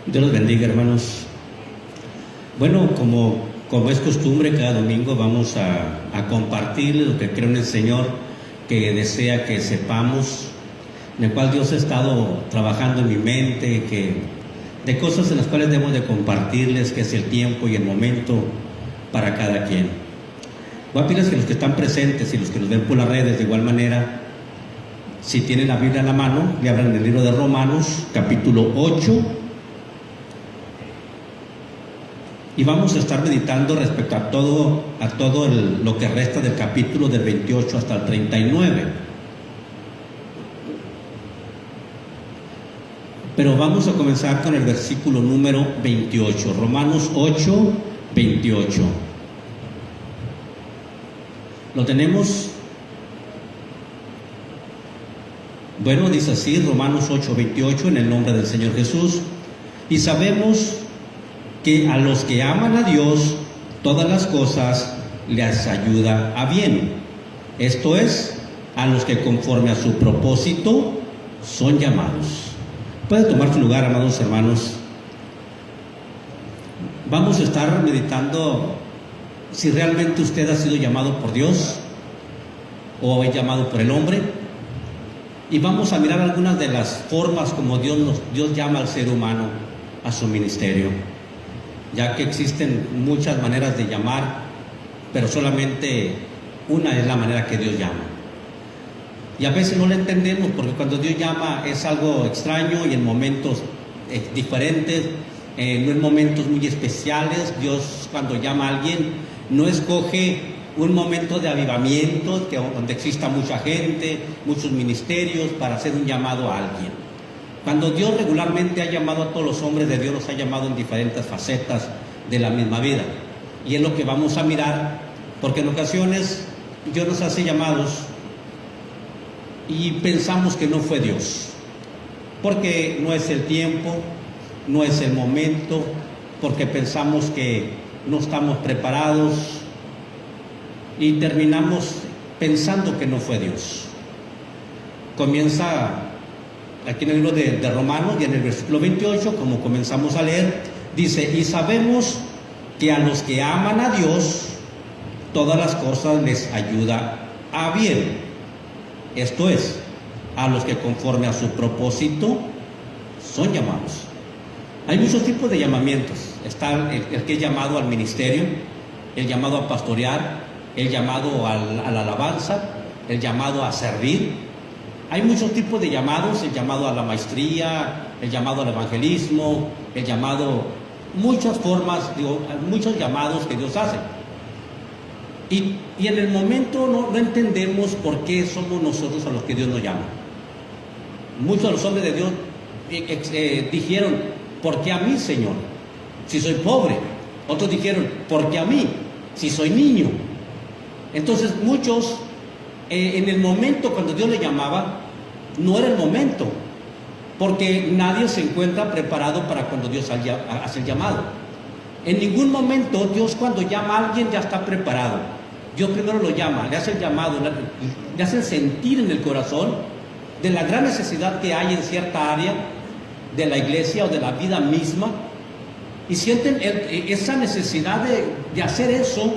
Dios los bendiga, hermanos. Bueno, como es costumbre, cada domingo vamos a compartir lo que creo en el Señor, que desea que sepamos, en el cual Dios ha estado trabajando en mi mente, de cosas en las cuales debemos de compartirles, que es el tiempo y el momento para cada quien. Voy a pedirles que los que están presentes y los que nos ven por las redes, de igual manera, si tienen la Biblia en la mano, le abran el libro de Romanos, capítulo 8. Y vamos a estar meditando respecto a todo lo que resta del capítulo del 28 hasta el 39. Pero vamos a comenzar con el versículo número 28, Romanos 8, 28. ¿Lo tenemos? Bueno, dice así, Romanos 8, 28, en el nombre del Señor Jesús. Y sabemos que a los que aman a Dios, todas las cosas les ayuda a bien. Esto es, a los que conforme a su propósito son llamados. Puede tomar su lugar, amados hermanos. Vamos a estar meditando si realmente usted ha sido llamado por Dios o es llamado por el hombre. Y vamos a mirar algunas de las formas como Dios llama al ser humano a su ministerio, ya que existen muchas maneras de llamar, pero solamente una es la manera que Dios llama. Y a veces no la entendemos, porque cuando Dios llama es algo extraño y en momentos diferentes, no en momentos muy especiales. Dios, cuando llama a alguien, no escoge un momento de avivamiento donde exista mucha gente, muchos ministerios, para hacer un llamado a alguien. Cuando Dios regularmente ha llamado a todos los hombres de Dios, los ha llamado en diferentes facetas de la misma vida. Y es lo que vamos a mirar, porque en ocasiones Dios nos hace llamados y pensamos que no fue Dios, porque no es el tiempo, no es el momento, porque pensamos que no estamos preparados y terminamos pensando que no fue Dios. Comienza aquí en el libro de Romanos, y en el versículo 28, como comenzamos a leer, dice: y sabemos que a los que aman a Dios, todas las cosas les ayuda a bien. Esto es, a los que conforme a su propósito son llamados. Hay muchos tipos de llamamientos. Está el que es llamado al ministerio, el llamado a pastorear, el llamado a la alabanza, el llamado a servir. Hay muchos tipos de llamados: el llamado a la maestría, el llamado al evangelismo, el llamado, muchas formas, muchos llamados que Dios hace. Y en el momento no entendemos por qué somos nosotros a los que Dios nos llama. Muchos de los hombres de Dios dijeron: ¿por qué a mí, Señor, si soy pobre? Otros dijeron: ¿por qué a mí, si soy niño? Entonces muchos, en el momento cuando Dios le llamaba, no era el momento, porque nadie se encuentra preparado para cuando Dios hace el llamado. En ningún momento Dios, cuando llama a alguien, ya está preparado. Dios primero lo llama, le hace el llamado, le hace sentir en el corazón de la gran necesidad que hay en cierta área de la iglesia o de la vida misma, y sienten esa necesidad de hacer eso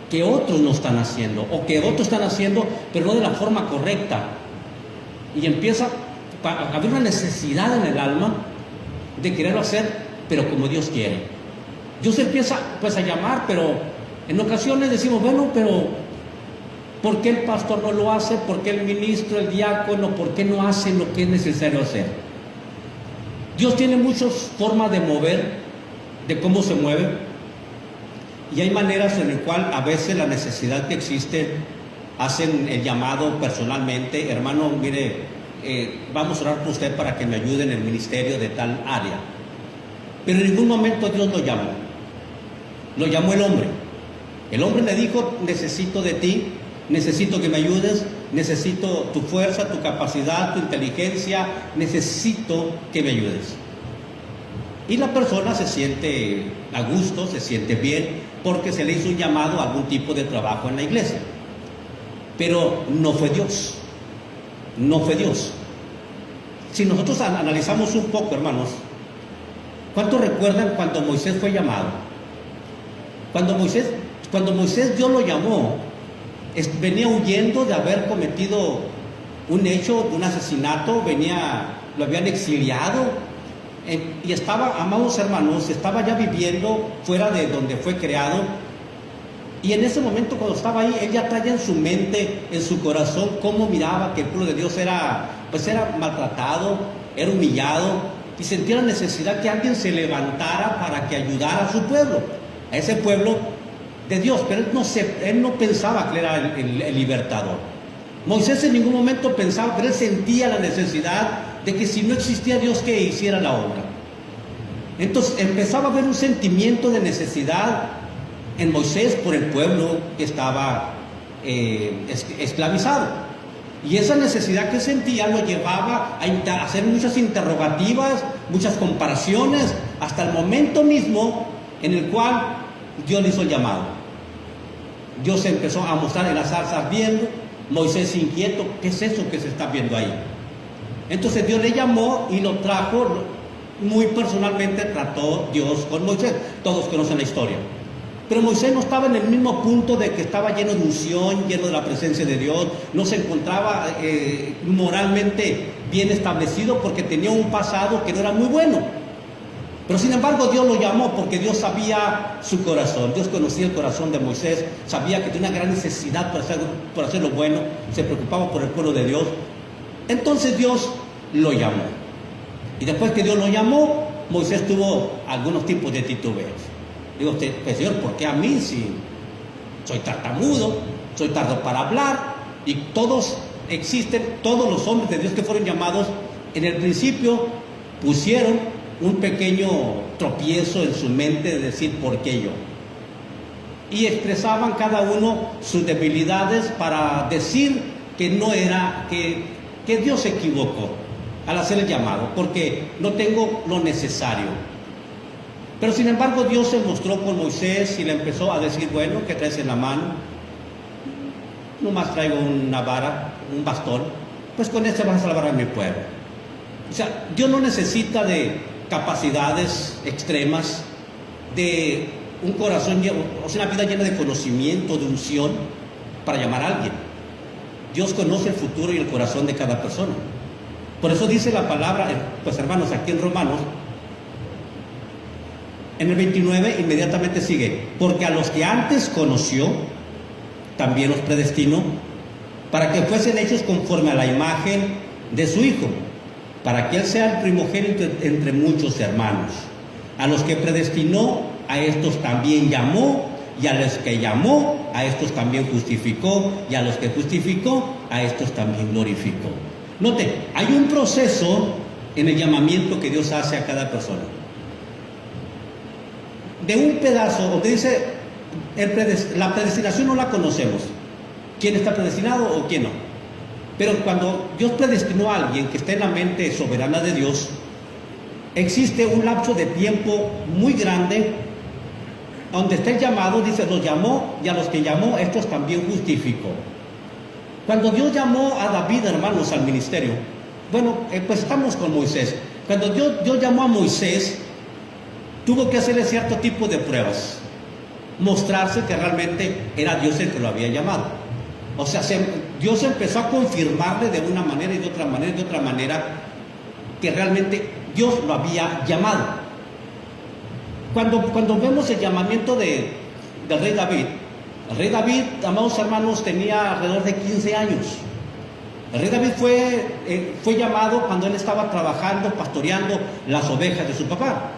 que otros no están haciendo, o que otros están haciendo pero no de la forma correcta, y empieza a haber una necesidad en el alma de quererlo hacer pero como Dios quiere. Dios empieza pues a llamar, pero en ocasiones decimos: bueno, pero ¿por qué el pastor no lo hace? ¿Por qué el ministro, el diácono, por qué no hacen lo que es necesario hacer? Dios tiene muchas formas de mover, de cómo se mueve, y hay maneras en las cuales a veces la necesidad que existe hacen el llamado personalmente: hermano, mire, vamos a orar por usted para que me ayude en el ministerio de tal área. Pero en ningún momento Dios lo llamó. Lo llamó el hombre. El hombre le dijo: necesito de ti, necesito que me ayudes, necesito tu fuerza, tu capacidad, tu inteligencia, necesito que me ayudes. Y la persona se siente a gusto, se siente bien, porque se le hizo un llamado a algún tipo de trabajo en la iglesia. Pero no fue Dios. No fue Dios. Si nosotros analizamos un poco, hermanos, ¿Cuántos recuerdan cuando Moisés fue llamado? Cuando Moisés Dios lo llamó, venía huyendo de haber cometido un hecho, un asesinato, lo habían exiliado, y estaba, amados hermanos, estaba ya viviendo fuera de donde fue creado. Y en ese momento, cuando estaba ahí, él ya traía en su mente, en su corazón, cómo miraba que el pueblo de Dios era maltratado, era humillado, y sentía la necesidad que alguien se levantara para que ayudara a su pueblo, a ese pueblo de Dios. Pero él no pensaba que era el libertador. Moisés en ningún momento pensaba, pero él sentía la necesidad de que si no existía Dios, que hiciera la obra. Entonces empezaba a haber un sentimiento de necesidad en Moisés por el pueblo que estaba esclavizado. Y esa necesidad que sentía lo llevaba a hacer muchas interrogativas, muchas comparaciones, hasta el momento mismo en el cual Dios le hizo el llamado. Dios empezó a mostrar en la zarza ardiendo, Moisés inquieto, ¿qué es eso que se está viendo ahí? Entonces Dios le llamó y lo trajo, muy personalmente trató Dios con Moisés. Todos conocen la historia. Pero Moisés no estaba en el mismo punto de que estaba lleno de unción, lleno de la presencia de Dios, no se encontraba moralmente bien establecido porque tenía un pasado que no era muy bueno. Pero sin embargo Dios lo llamó porque Dios sabía su corazón, Dios conocía el corazón de Moisés, sabía que tenía una gran necesidad por hacer lo bueno, se preocupaba por el pueblo de Dios. Entonces Dios lo llamó. Y después que Dios lo llamó, Moisés tuvo algunos tipos de titubeos. Digo, pues, Señor, ¿por qué a mí si soy tartamudo, soy tardo para hablar? Y todos los hombres de Dios que fueron llamados, en el principio pusieron un pequeño tropiezo en su mente de decir, ¿por qué yo? Y expresaban cada uno sus debilidades para decir que no era, que Dios se equivocó al hacer el llamado, porque no tengo lo necesario. Pero sin embargo Dios se mostró con Moisés y le empezó a decir, bueno, ¿qué traes en la mano? Nomás traigo una vara, un bastón, pues con este vas a salvar a mi pueblo. O sea, Dios no necesita de capacidades extremas, de un corazón, o sea, una vida llena de conocimiento, de unción, para llamar a alguien. Dios conoce el futuro y el corazón de cada persona. Por eso dice la palabra, pues hermanos, aquí en Romanos, en el 29 inmediatamente sigue, porque a los que antes conoció, también los predestinó, para que fuesen hechos conforme a la imagen de su Hijo, para que Él sea el primogénito entre muchos hermanos. A los que predestinó, a estos también llamó, y a los que llamó, a estos también justificó, y a los que justificó, a estos también glorificó. Note, hay un proceso en el llamamiento que Dios hace a cada persona. De un pedazo, donde dice, la predestinación no la conocemos. ¿Quién está predestinado o quién no? Pero cuando Dios predestinó a alguien que esté en la mente soberana de Dios, existe un lapso de tiempo muy grande donde está el llamado, dice, los llamó, y a los que llamó, estos también justificó. Cuando Dios llamó a David, hermanos, al ministerio, bueno, pues estamos con Moisés. Cuando Dios llamó a Moisés, tuvo que hacerle cierto tipo de pruebas, mostrarse que realmente era Dios el que lo había llamado. O sea, Dios empezó a confirmarle de una manera y de otra manera y de otra manera que realmente Dios lo había llamado. Cuando vemos el llamamiento del rey David, el rey David, amados hermanos, tenía alrededor de 15 años. El rey David fue llamado cuando él estaba trabajando, pastoreando las ovejas de su papá.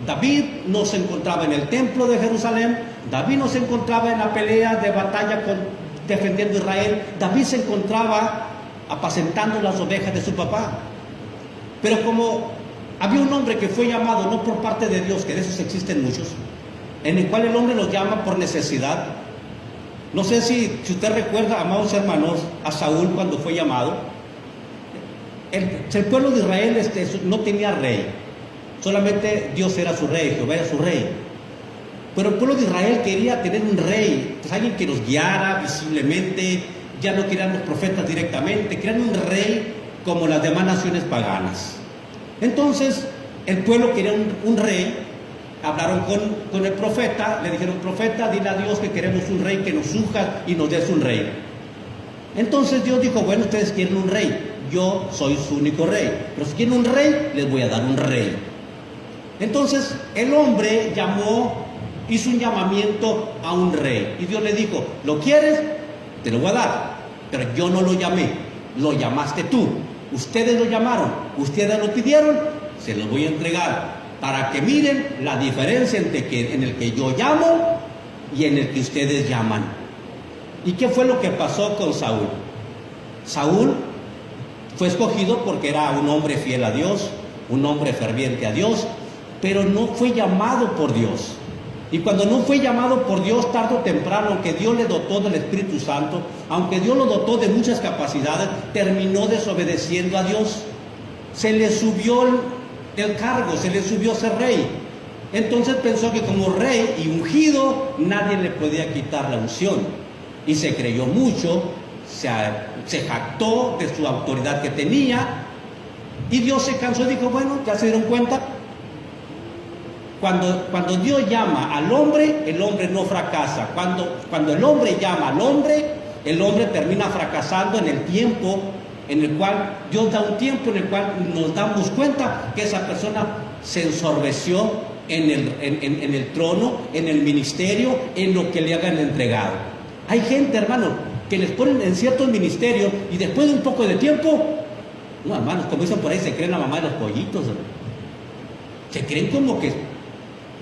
David no se encontraba en el templo de Jerusalén, David no se encontraba en la pelea de batalla defendiendo a Israel, David se encontraba apacentando las ovejas de su papá. Pero como había un hombre que fue llamado no por parte de Dios, que de esos existen muchos, en el cual el hombre los llama por necesidad. No sé si usted recuerda, amados hermanos, a Saúl cuando fue llamado. El pueblo de Israel no tenía rey. Solamente Dios era su rey, Jehová era su rey. Pero el pueblo de Israel quería tener un rey, pues alguien que los guiara visiblemente. Ya no querían los profetas directamente, querían un rey como las demás naciones paganas. Entonces, el pueblo quería un rey. Hablaron con el profeta, le dijeron: profeta, dile a Dios que queremos un rey que nos unja y nos des un rey. Entonces Dios dijo: bueno, ustedes quieren un rey, yo soy su único rey, pero si quieren un rey, les voy a dar un rey. Entonces el hombre hizo un llamamiento a un rey, y Dios le dijo: ¿lo quieres? Te lo voy a dar, pero yo no lo llamé, lo llamaste tú. Ustedes lo llamaron, ustedes lo pidieron, se lo voy a entregar, para que miren la diferencia en el que yo llamo y en el que ustedes llaman. ¿Y qué fue lo que pasó con Saúl? Saúl fue escogido porque era un hombre fiel a Dios, un hombre ferviente a Dios, pero no fue llamado por Dios. Y cuando no fue llamado por Dios, tarde o temprano, aunque Dios le dotó del Espíritu Santo, aunque Dios lo dotó de muchas capacidades, terminó desobedeciendo a Dios. Se le subió el cargo, se le subió ser rey. Entonces pensó que como rey y ungido, nadie le podía quitar la unción. Y se creyó mucho, se jactó de su autoridad que tenía, y Dios se cansó y dijo: bueno, ¿ya se dieron cuenta? Cuando Dios llama al hombre, el hombre no fracasa. Cuando el hombre llama al hombre, el hombre termina fracasando en el tiempo en el cual Dios da un tiempo en el cual nos damos cuenta que esa persona se ensorbeció en el trono, en el ministerio, en lo que le hagan entregado. Hay gente, hermano, que les ponen en ciertos ministerios y después de un poco de tiempo, no, hermanos, como dicen por ahí, se creen la mamá de los pollitos, hermano. Se creen como que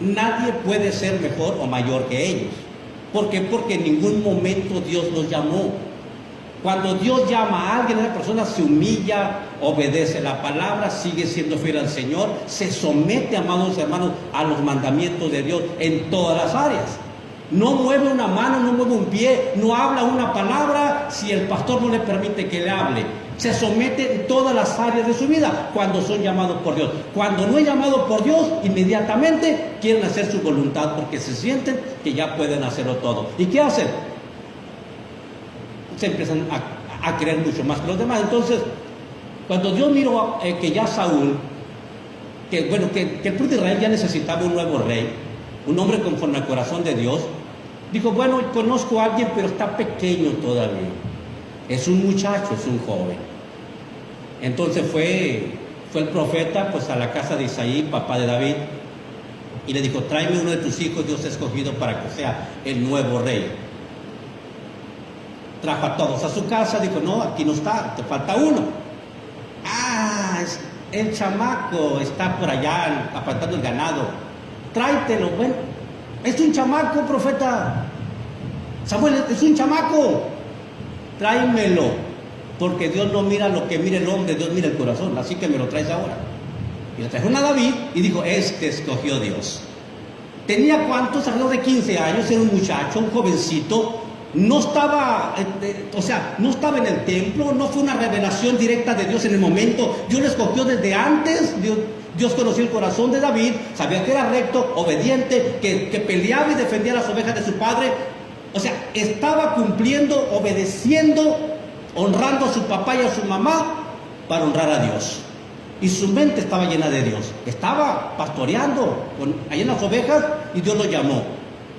nadie puede ser mejor o mayor que ellos. ¿Por qué? Porque en ningún momento Dios los llamó. Cuando Dios llama a alguien, esa persona se humilla, obedece la palabra, sigue siendo fiel al Señor, se somete, amados hermanos, a los mandamientos de Dios en todas las áreas. No mueve una mano, no mueve un pie, no habla una palabra si el pastor no le permite que le hable. Se somete en todas las áreas de su vida cuando son llamados por Dios. Cuando no es llamado por Dios, inmediatamente quieren hacer su voluntad porque se sienten que ya pueden hacerlo todo. ¿Y qué hacen? Se empiezan a creer mucho más que los demás. Entonces, cuando Dios miró que ya Saúl, que el pueblo de Israel ya necesitaba un nuevo rey, un hombre conforme al corazón de Dios, dijo: bueno, conozco a alguien, pero está pequeño todavía. Es un muchacho, es un joven. Entonces fue el profeta pues a la casa de Isaí, papá de David, y le dijo: tráeme uno de tus hijos, Dios ha escogido para que sea el nuevo rey. Trajo a todos a su casa, dijo: no, aquí no está, te falta uno. El chamaco está por allá apartando el ganado, tráetelo. Bueno, es un chamaco, profeta Samuel, es un chamaco, tráemelo, porque Dios no mira lo que mira el hombre, Dios mira el corazón, así que me lo traes ahora. Y le trajeron a David y dijo: escogió Dios. ¿Tenía cuántos? Alrededor de 15 años, era un muchacho, un jovencito. No estaba, no estaba en el templo, no fue una revelación directa de Dios en el momento. Dios lo escogió desde antes. Dios conocía el corazón de David, sabía que era recto, obediente, que peleaba y defendía las ovejas de su padre. O sea, estaba cumpliendo, obedeciendo, honrando a su papá y a su mamá para honrar a Dios. Y su mente estaba llena de Dios. Estaba pastoreando allá en las ovejas y Dios lo llamó.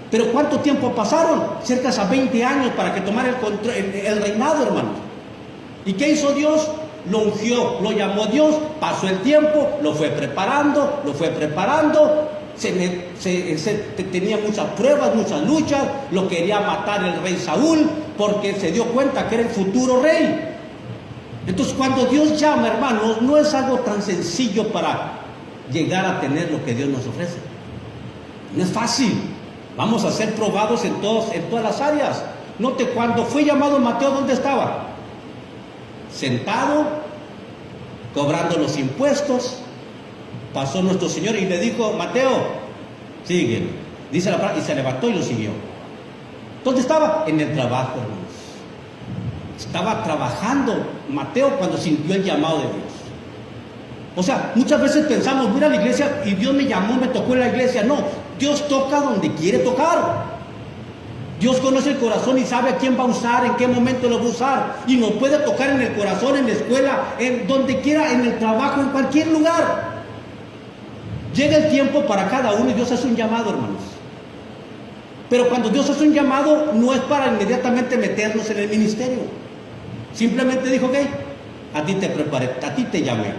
Pero ¿cuánto tiempo pasaron? Cerca de 20 años para que tomara el reinado, hermanos. ¿Y qué hizo Dios? Lo ungió, lo llamó Dios, pasó el tiempo, lo fue preparando, tenía muchas pruebas, muchas luchas, lo quería matar el rey Saúl, porque se dio cuenta que era el futuro rey. Entonces cuando Dios llama, hermanos, no es algo tan sencillo para llegar a tener lo que Dios nos ofrece. No es fácil. Vamos a ser probados en todas las áreas. Note, cuando fue llamado Mateo, ¿dónde estaba? Sentado, cobrando los impuestos. Pasó nuestro Señor y le dijo: Mateo, sígueme. Dice la palabra, y se levantó y lo siguió. ¿Dónde estaba? En el trabajo, hermanos. Estaba trabajando Mateo cuando sintió el llamado de Dios. O sea, muchas veces pensamos: voy a la iglesia y Dios me llamó, me tocó en la iglesia. No, Dios toca donde quiere tocar. Dios conoce el corazón y sabe a quién va a usar, en qué momento lo va a usar. Y nos puede tocar en el corazón, en la escuela, en donde quiera, en el trabajo, en cualquier lugar. Llega el tiempo para cada uno y Dios hace un llamado, hermanos. Pero cuando Dios hace un llamado, no es para inmediatamente meternos en el ministerio. Simplemente dijo, ok, a ti te preparé, a ti te llamé.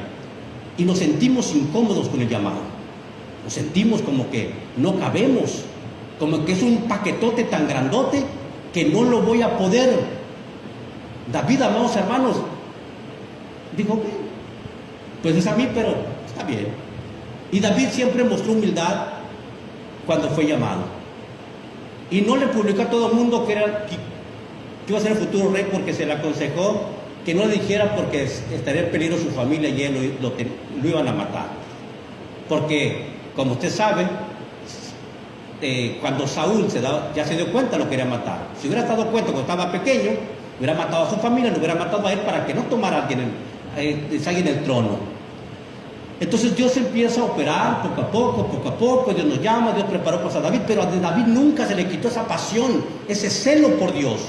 Y nos sentimos incómodos con el llamado. Nos sentimos como que no cabemos, como que es un paquetote tan grandote que no lo voy a poder. David, amados hermanos, dijo, ok, pues es a mí, pero está bien. Y David siempre mostró humildad cuando fue llamado. Y no le publicó a todo el mundo que iba a ser el futuro rey, porque se le aconsejó que no le dijera, porque estaría en peligro su familia y él lo iban a matar. Porque, como usted sabe, cuando Saúl ya se dio cuenta, lo quería matar. Si hubiera dado cuenta cuando estaba pequeño, hubiera matado a su familia, lo hubiera matado a él para que no tomara alguien en el trono. Entonces Dios empieza a operar poco a poco, Dios nos llama, Dios preparó cosas a David, pero a David nunca se le quitó esa pasión, ese celo por Dios.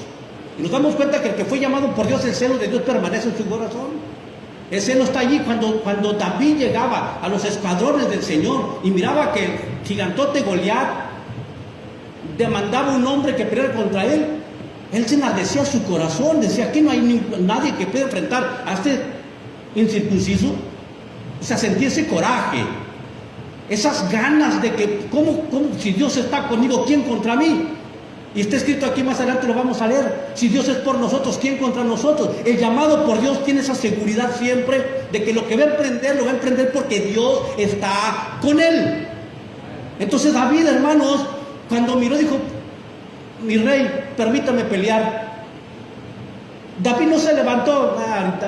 Y nos damos cuenta que el que fue llamado por Dios, el celo de Dios permanece en su corazón. El celo está allí. Cuando David llegaba a los escuadrones del Señor y miraba que el gigantote Goliat demandaba un hombre que peleara contra él, él se enardecía su corazón, decía, aquí no hay nadie que pueda enfrentar a este incircunciso. O sea, sentí ese coraje, esas ganas de que, ¿cómo si Dios está conmigo, quién contra mí? Y está escrito aquí más adelante, lo vamos a leer. Si Dios es por nosotros, ¿quién contra nosotros? El llamado por Dios tiene esa seguridad siempre de que lo que va a emprender, lo va a emprender porque Dios está con él. Entonces David, hermanos, cuando miró, dijo, mi rey, permítame pelear. David no se levantó,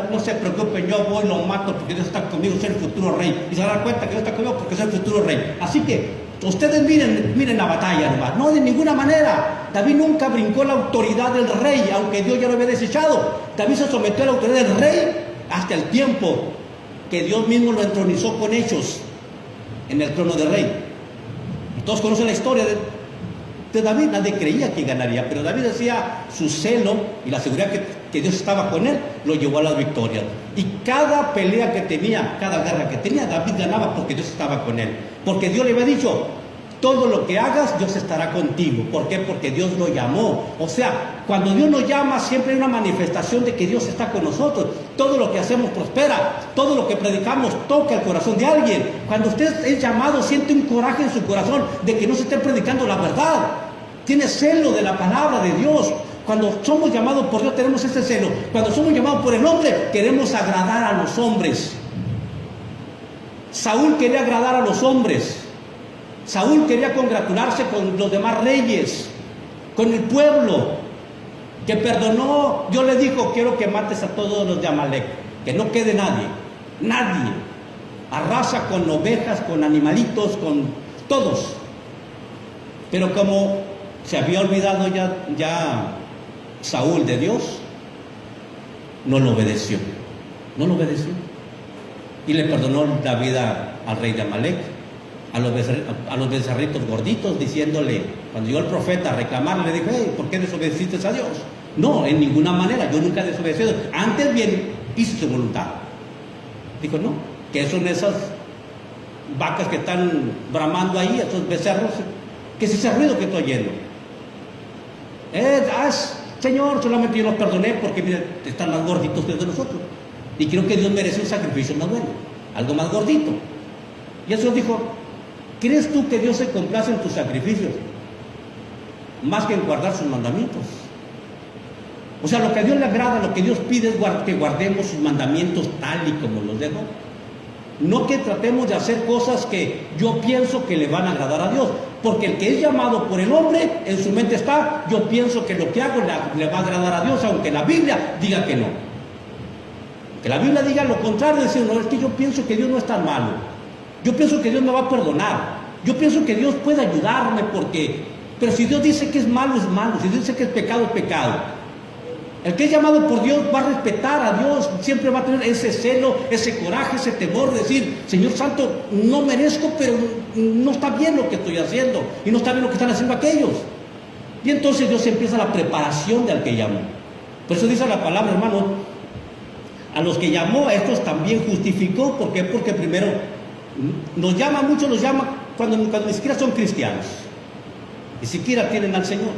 no se preocupen, yo voy, lo mato porque Dios está conmigo, soy el futuro rey. Y se dará cuenta que Dios está conmigo porque soy el futuro rey. Así que ustedes miren la batalla, hermano. No, de ninguna manera. David nunca brincó la autoridad del rey, aunque Dios ya lo había desechado. David se sometió a la autoridad del rey hasta el tiempo que Dios mismo lo entronizó con hechos en el trono del rey. Y todos conocen la historia de David. Nadie creía que ganaría, pero David decía, su celo y la seguridad que Dios estaba con él, lo llevó a las victorias. Y cada pelea que tenía, cada guerra que tenía, David ganaba porque Dios estaba con él. Porque Dios le había dicho, todo lo que hagas, Dios estará contigo. ¿Por qué? Porque Dios lo llamó. O sea, cuando Dios nos llama, siempre hay una manifestación de que Dios está con nosotros. Todo lo que hacemos prospera. Todo lo que predicamos toca el corazón de alguien. Cuando usted es llamado, siente un coraje en su corazón de que no se esté predicando la verdad. Tiene celo de la palabra de Dios. Cuando somos llamados por Dios, tenemos ese celo. Cuando somos llamados por el hombre, queremos agradar a los hombres. Saúl quería agradar a los hombres. Saúl quería congratularse con los demás reyes, con el pueblo, que perdonó. Dios le dijo, quiero que mates a todos los de Amalek, que no quede nadie. Arrasa con ovejas, con animalitos, con todos. Pero como se había olvidado ya Saúl de Dios, no lo obedeció. Y le perdonó la vida al rey de Amalek, a los becerritos gorditos, diciéndole, cuando llegó el profeta a reclamarle, le dijo, hey, ¿por qué desobedeciste a Dios? No, en ninguna manera, yo nunca he desobedecido, antes bien hice su voluntad. Dijo, no, que son esas vacas que están bramando ahí, esos becerros, que es ese ruido que estoy oyendo. Señor, solamente yo los perdoné porque mira, están más gorditos que de nosotros. Y creo que Dios merece un sacrificio más bueno, algo más gordito. Y eso dijo, ¿crees tú que Dios se complace en tus sacrificios más que en guardar sus mandamientos? O sea, lo que a Dios le agrada, lo que Dios pide es que guardemos sus mandamientos tal y como los dejó. No que tratemos de hacer cosas que yo pienso que le van a agradar a Dios. Porque el que es llamado por el hombre, en su mente está, yo pienso que lo que hago le va a agradar a Dios, aunque la Biblia diga que no. Que la Biblia diga lo contrario, decir, no, es que yo pienso que Dios no es tan malo. Yo pienso que Dios me va a perdonar. Yo pienso que Dios puede ayudarme pero si Dios dice que es malo, es malo. Si Dios dice que es pecado. El que es llamado por Dios va a respetar a Dios, siempre va a tener ese celo, ese coraje, ese temor de decir, Señor Santo, no merezco, pero no está bien lo que estoy haciendo y no está bien lo que están haciendo aquellos. Y entonces Dios empieza la preparación de al que llamó. Por eso dice la palabra, hermano, a los que llamó, a estos también justificó. ¿Por qué? Porque primero Nos llama, muchos nos llama cuando ni siquiera son cristianos, ni siquiera tienen al Señor.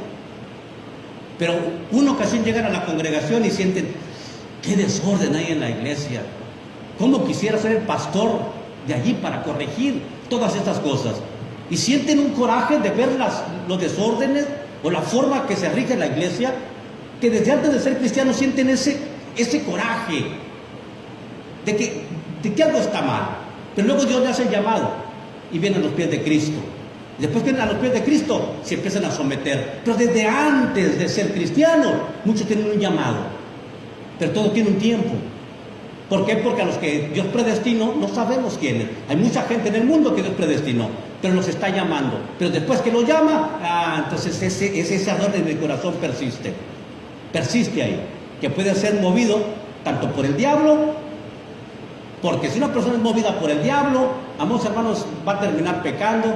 Pero una ocasión llegan a la congregación y sienten, qué desorden hay en la iglesia. ¿Cómo quisiera ser el pastor de allí para corregir todas estas cosas? Y sienten un coraje de ver los desórdenes o la forma que se rige la iglesia, que desde antes de ser cristianos sienten ese coraje de que algo está mal. Pero luego Dios le hace el llamado y vienen a los pies de Cristo. Después que vienen a los pies de Cristo, se empiezan a someter. Pero desde antes de ser cristianos, muchos tienen un llamado. Pero todo tiene un tiempo. ¿Por qué? Porque a los que Dios predestinó no sabemos quiénes. Hay mucha gente en el mundo que Dios predestinó, pero los está llamando. Pero después que los llama, entonces ese ardor en el corazón persiste. Persiste ahí. Que puede ser movido tanto por el diablo, porque si una persona es movida por el diablo, amados hermanos, va a terminar pecando,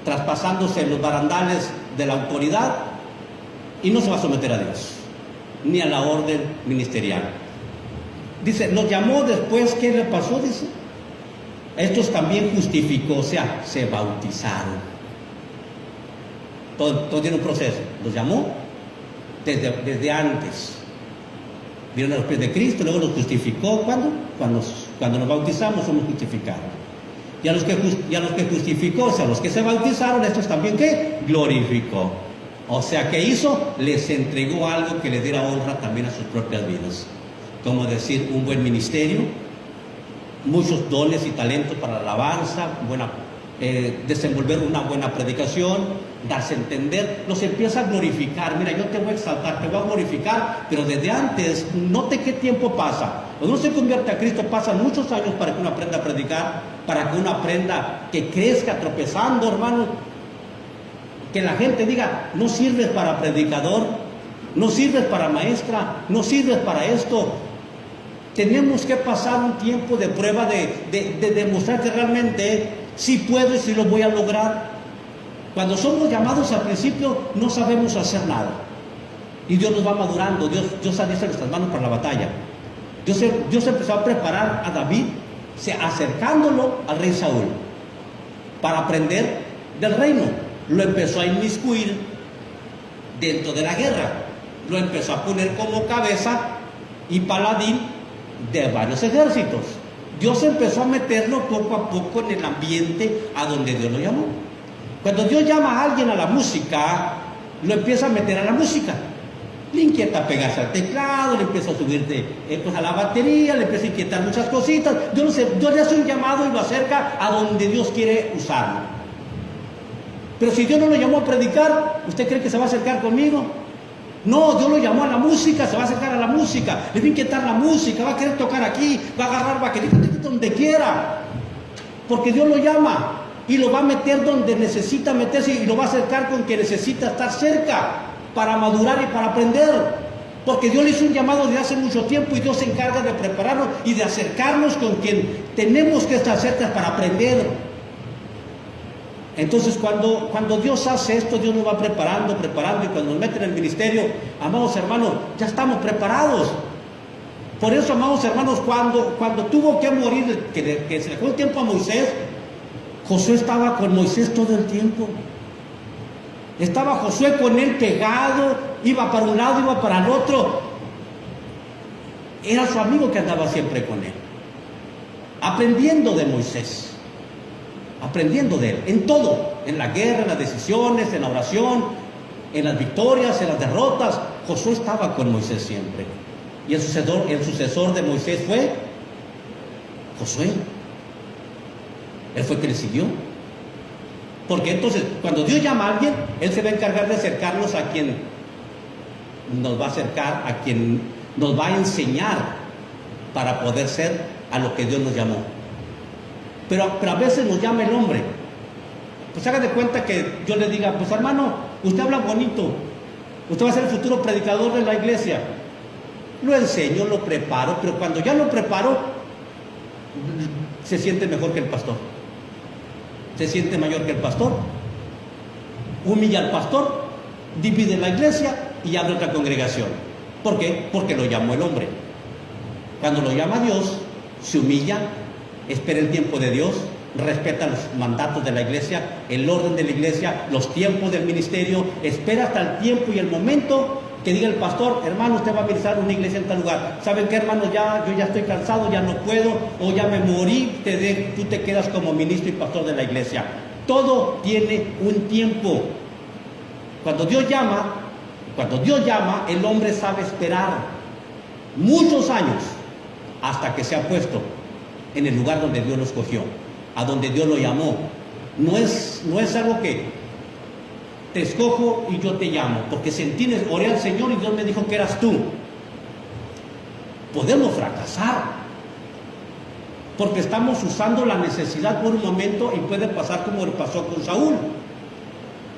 traspasándose los barandales de la autoridad y no se va a someter a Dios, ni a la orden ministerial. Dice, los llamó después, ¿qué le pasó? Dice, estos también justificó, o sea, se bautizaron. Todo tiene un proceso. Los llamó desde antes. Vieron a los pies de Cristo, luego los justificó. ¿Cuándo? Cuando nos bautizamos somos justificados. Y a los que justificó, o sea, a los que se bautizaron, estos también, ¿qué? Glorificó. O sea, ¿qué hizo? Les entregó algo que les diera honra también a sus propias vidas. Como decir, un buen ministerio, muchos dones y talentos para la alabanza, desenvolver una buena predicación, darse a entender, los empieza a glorificar. Mira, yo te voy a exaltar, te voy a glorificar, pero desde antes, note qué tiempo pasa. Cuando uno se convierte a Cristo, pasan muchos años para que uno aprenda a predicar, para que uno aprenda, que crezca tropezando, hermano. Que la gente diga, no sirves para predicador, no sirves para maestra, no sirves para esto. Tenemos que pasar un tiempo de prueba de demostrar que realmente sí puedo y sí lo voy a lograr. Cuando somos llamados al principio no sabemos hacer nada. Y Dios nos va madurando, Dios alicia nuestras manos para la batalla. Dios empezó a preparar a David acercándolo al rey Saúl para aprender del reino. Lo empezó a inmiscuir dentro de la guerra. Lo empezó a poner como cabeza y paladín de varios ejércitos. Dios empezó a meterlo poco a poco en el ambiente a donde Dios lo llamó. Cuando Dios llama a alguien a la música, lo empieza a meter a la música. Le inquieta pegarse al teclado, le empieza a subirte a la batería, le empieza a inquietar muchas cositas. Dios le hace un llamado y lo acerca a donde Dios quiere usarlo. Pero si Dios no lo llamó a predicar, ¿usted cree que se va a acercar conmigo? No, Dios lo llamó a la música, se va a acercar a la música, le va a inquietar la música, va a querer tocar aquí, va a agarrar baquetita donde quiera, porque Dios lo llama y lo va a meter donde necesita meterse y lo va a acercar con que necesita estar cerca para madurar y para aprender, porque Dios le hizo un llamado desde hace mucho tiempo y Dios se encarga de prepararnos y de acercarnos con quien tenemos que estar cerca para aprender. Entonces cuando Dios hace esto, Dios nos va preparando, y cuando nos mete en el ministerio, amados hermanos, ya estamos preparados. Por eso, amados hermanos, cuando tuvo que morir, que se le fue el tiempo a Moisés, Josué estaba con Moisés todo el tiempo. Estaba Josué con él pegado, iba para un lado, iba para el otro. Era su amigo que andaba siempre con él, aprendiendo de Moisés. Aprendiendo de él, en todo, en la guerra, en las decisiones, en la oración, en las victorias, en las derrotas. Josué estaba con Moisés siempre. Y el sucesor de Moisés fue Josué. Él fue que le siguió. Porque entonces, cuando Dios llama a alguien, Él se va a encargar de acercarnos a quien nos va a acercar, a quien nos va a enseñar para poder ser a lo que Dios nos llamó. Pero a veces nos llama el hombre. Pues haga de cuenta que yo le diga, pues hermano, usted habla bonito, usted va a ser el futuro predicador de la iglesia. Lo enseño, lo preparo, pero cuando ya lo preparo, se siente mejor que el pastor. Se siente mayor que el pastor. Humilla al pastor, divide la iglesia y abre otra congregación. ¿Por qué? Porque lo llamó el hombre. Cuando lo llama Dios, se humilla, espera el tiempo de Dios respeta los mandatos de la iglesia, el orden de la iglesia, los tiempos del ministerio, espera hasta el tiempo y el momento que diga el pastor, hermano, usted va a ministrar una iglesia en tal lugar. ¿Saben qué, hermano? Yo ya estoy cansado, ya no puedo, o ya me morí, tú te quedas como ministro y pastor de la iglesia. Todo tiene un tiempo. Cuando Dios llama, el hombre sabe esperar muchos años hasta que se ha puesto en el lugar donde Dios lo escogió, a donde Dios lo llamó. No es algo que te escojo y yo te llamo, porque sentí, oré al Señor y Dios me dijo que eras tú. Podemos fracasar, porque estamos usando la necesidad por un momento y puede pasar como pasó con Saúl.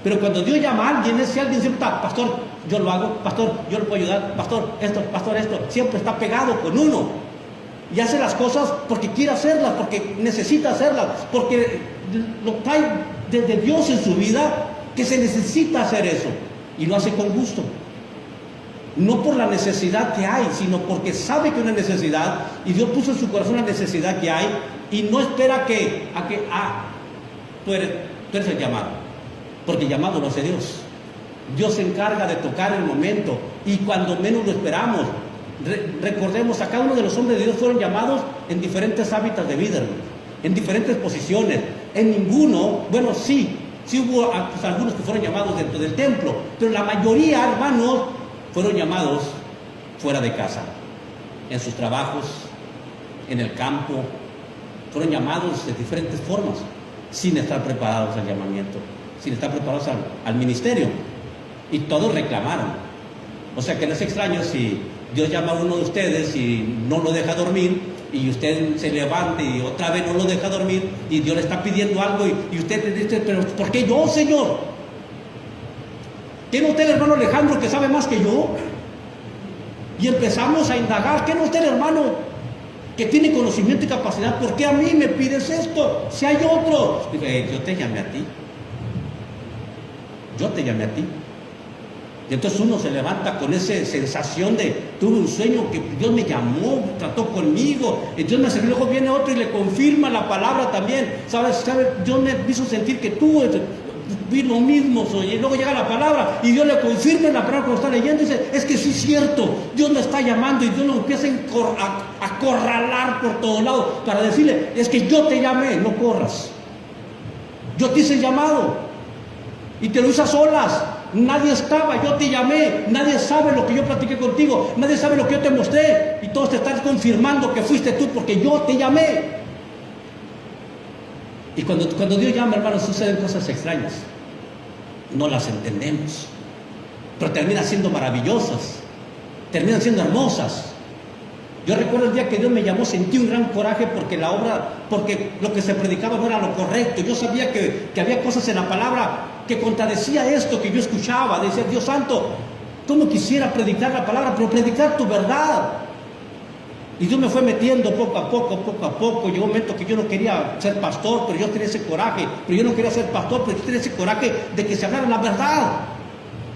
Pero cuando Dios llama a alguien, si alguien siempre está, pastor, yo lo hago, pastor, yo lo puedo ayudar, pastor, esto, siempre está pegado con uno. Y hace las cosas porque quiere hacerlas, porque necesita hacerlas, porque lo trae desde Dios en su vida, que se necesita hacer eso. Y lo hace con gusto. No por la necesidad que hay, sino porque sabe que hay una necesidad, y Dios puso en su corazón la necesidad que hay, y no espera tú eres el llamado. Porque el llamado lo hace Dios. Dios se encarga de tocar el momento, y cuando menos lo esperamos. Recordemos, a cada uno de los hombres de Dios fueron llamados en diferentes hábitats de vida, hermanos, en diferentes posiciones. En ninguno, bueno, sí hubo algunos que fueron llamados dentro del templo, pero la mayoría, hermanos, fueron llamados fuera de casa, en sus trabajos, en el campo. Fueron llamados de diferentes formas, sin estar preparados al llamamiento, sin estar preparados al ministerio. Y todos reclamaron. O sea que no es extraño si Dios llama a uno de ustedes y no lo deja dormir, y usted se levante y otra vez no lo deja dormir, y Dios le está pidiendo algo, y usted le dice, pero ¿por qué yo, Señor? ¿Qué no usted, hermano Alejandro, que sabe más que yo? Y empezamos a indagar, ¿qué no usted, hermano, que tiene conocimiento y capacidad? ¿Por qué a mí me pides esto? Si hay otro. Dije, yo te llamé a ti. Y entonces uno se levanta con esa sensación de, tuve un sueño que Dios me llamó, trató conmigo, y Dios me sirvió. Luego viene otro y le confirma la palabra también. ¿Sabes? Dios me hizo sentir que tú vi lo mismo, y luego llega la palabra y Dios le confirma la palabra cuando está leyendo y dice, es que sí es cierto, Dios me está llamando, y Dios lo empieza a acorralar por todos lados para decirle, es que yo te llamé, no corras. Yo te hice llamado y te lo hice a solas. Nadie estaba, yo te llamé, nadie sabe lo que yo platiqué contigo, nadie sabe lo que yo te mostré, y todos te están confirmando que fuiste tú porque yo te llamé. Y cuando Dios llama, hermanos, suceden cosas extrañas. No las entendemos, pero terminan siendo maravillosas, terminan siendo hermosas. Yo recuerdo el día que Dios me llamó, sentí un gran coraje porque lo que se predicaba no era lo correcto. Yo sabía que había cosas en la palabra que contradecía esto que yo escuchaba. Decía, Dios santo, ¿cómo quisiera predicar la palabra, pero predicar tu verdad? Y Dios me fue metiendo poco a poco. Llegó un momento que yo no quería ser pastor, pero yo tenía ese coraje. Pero yo no quería ser pastor, pero yo tenía ese coraje de que se hablara la verdad.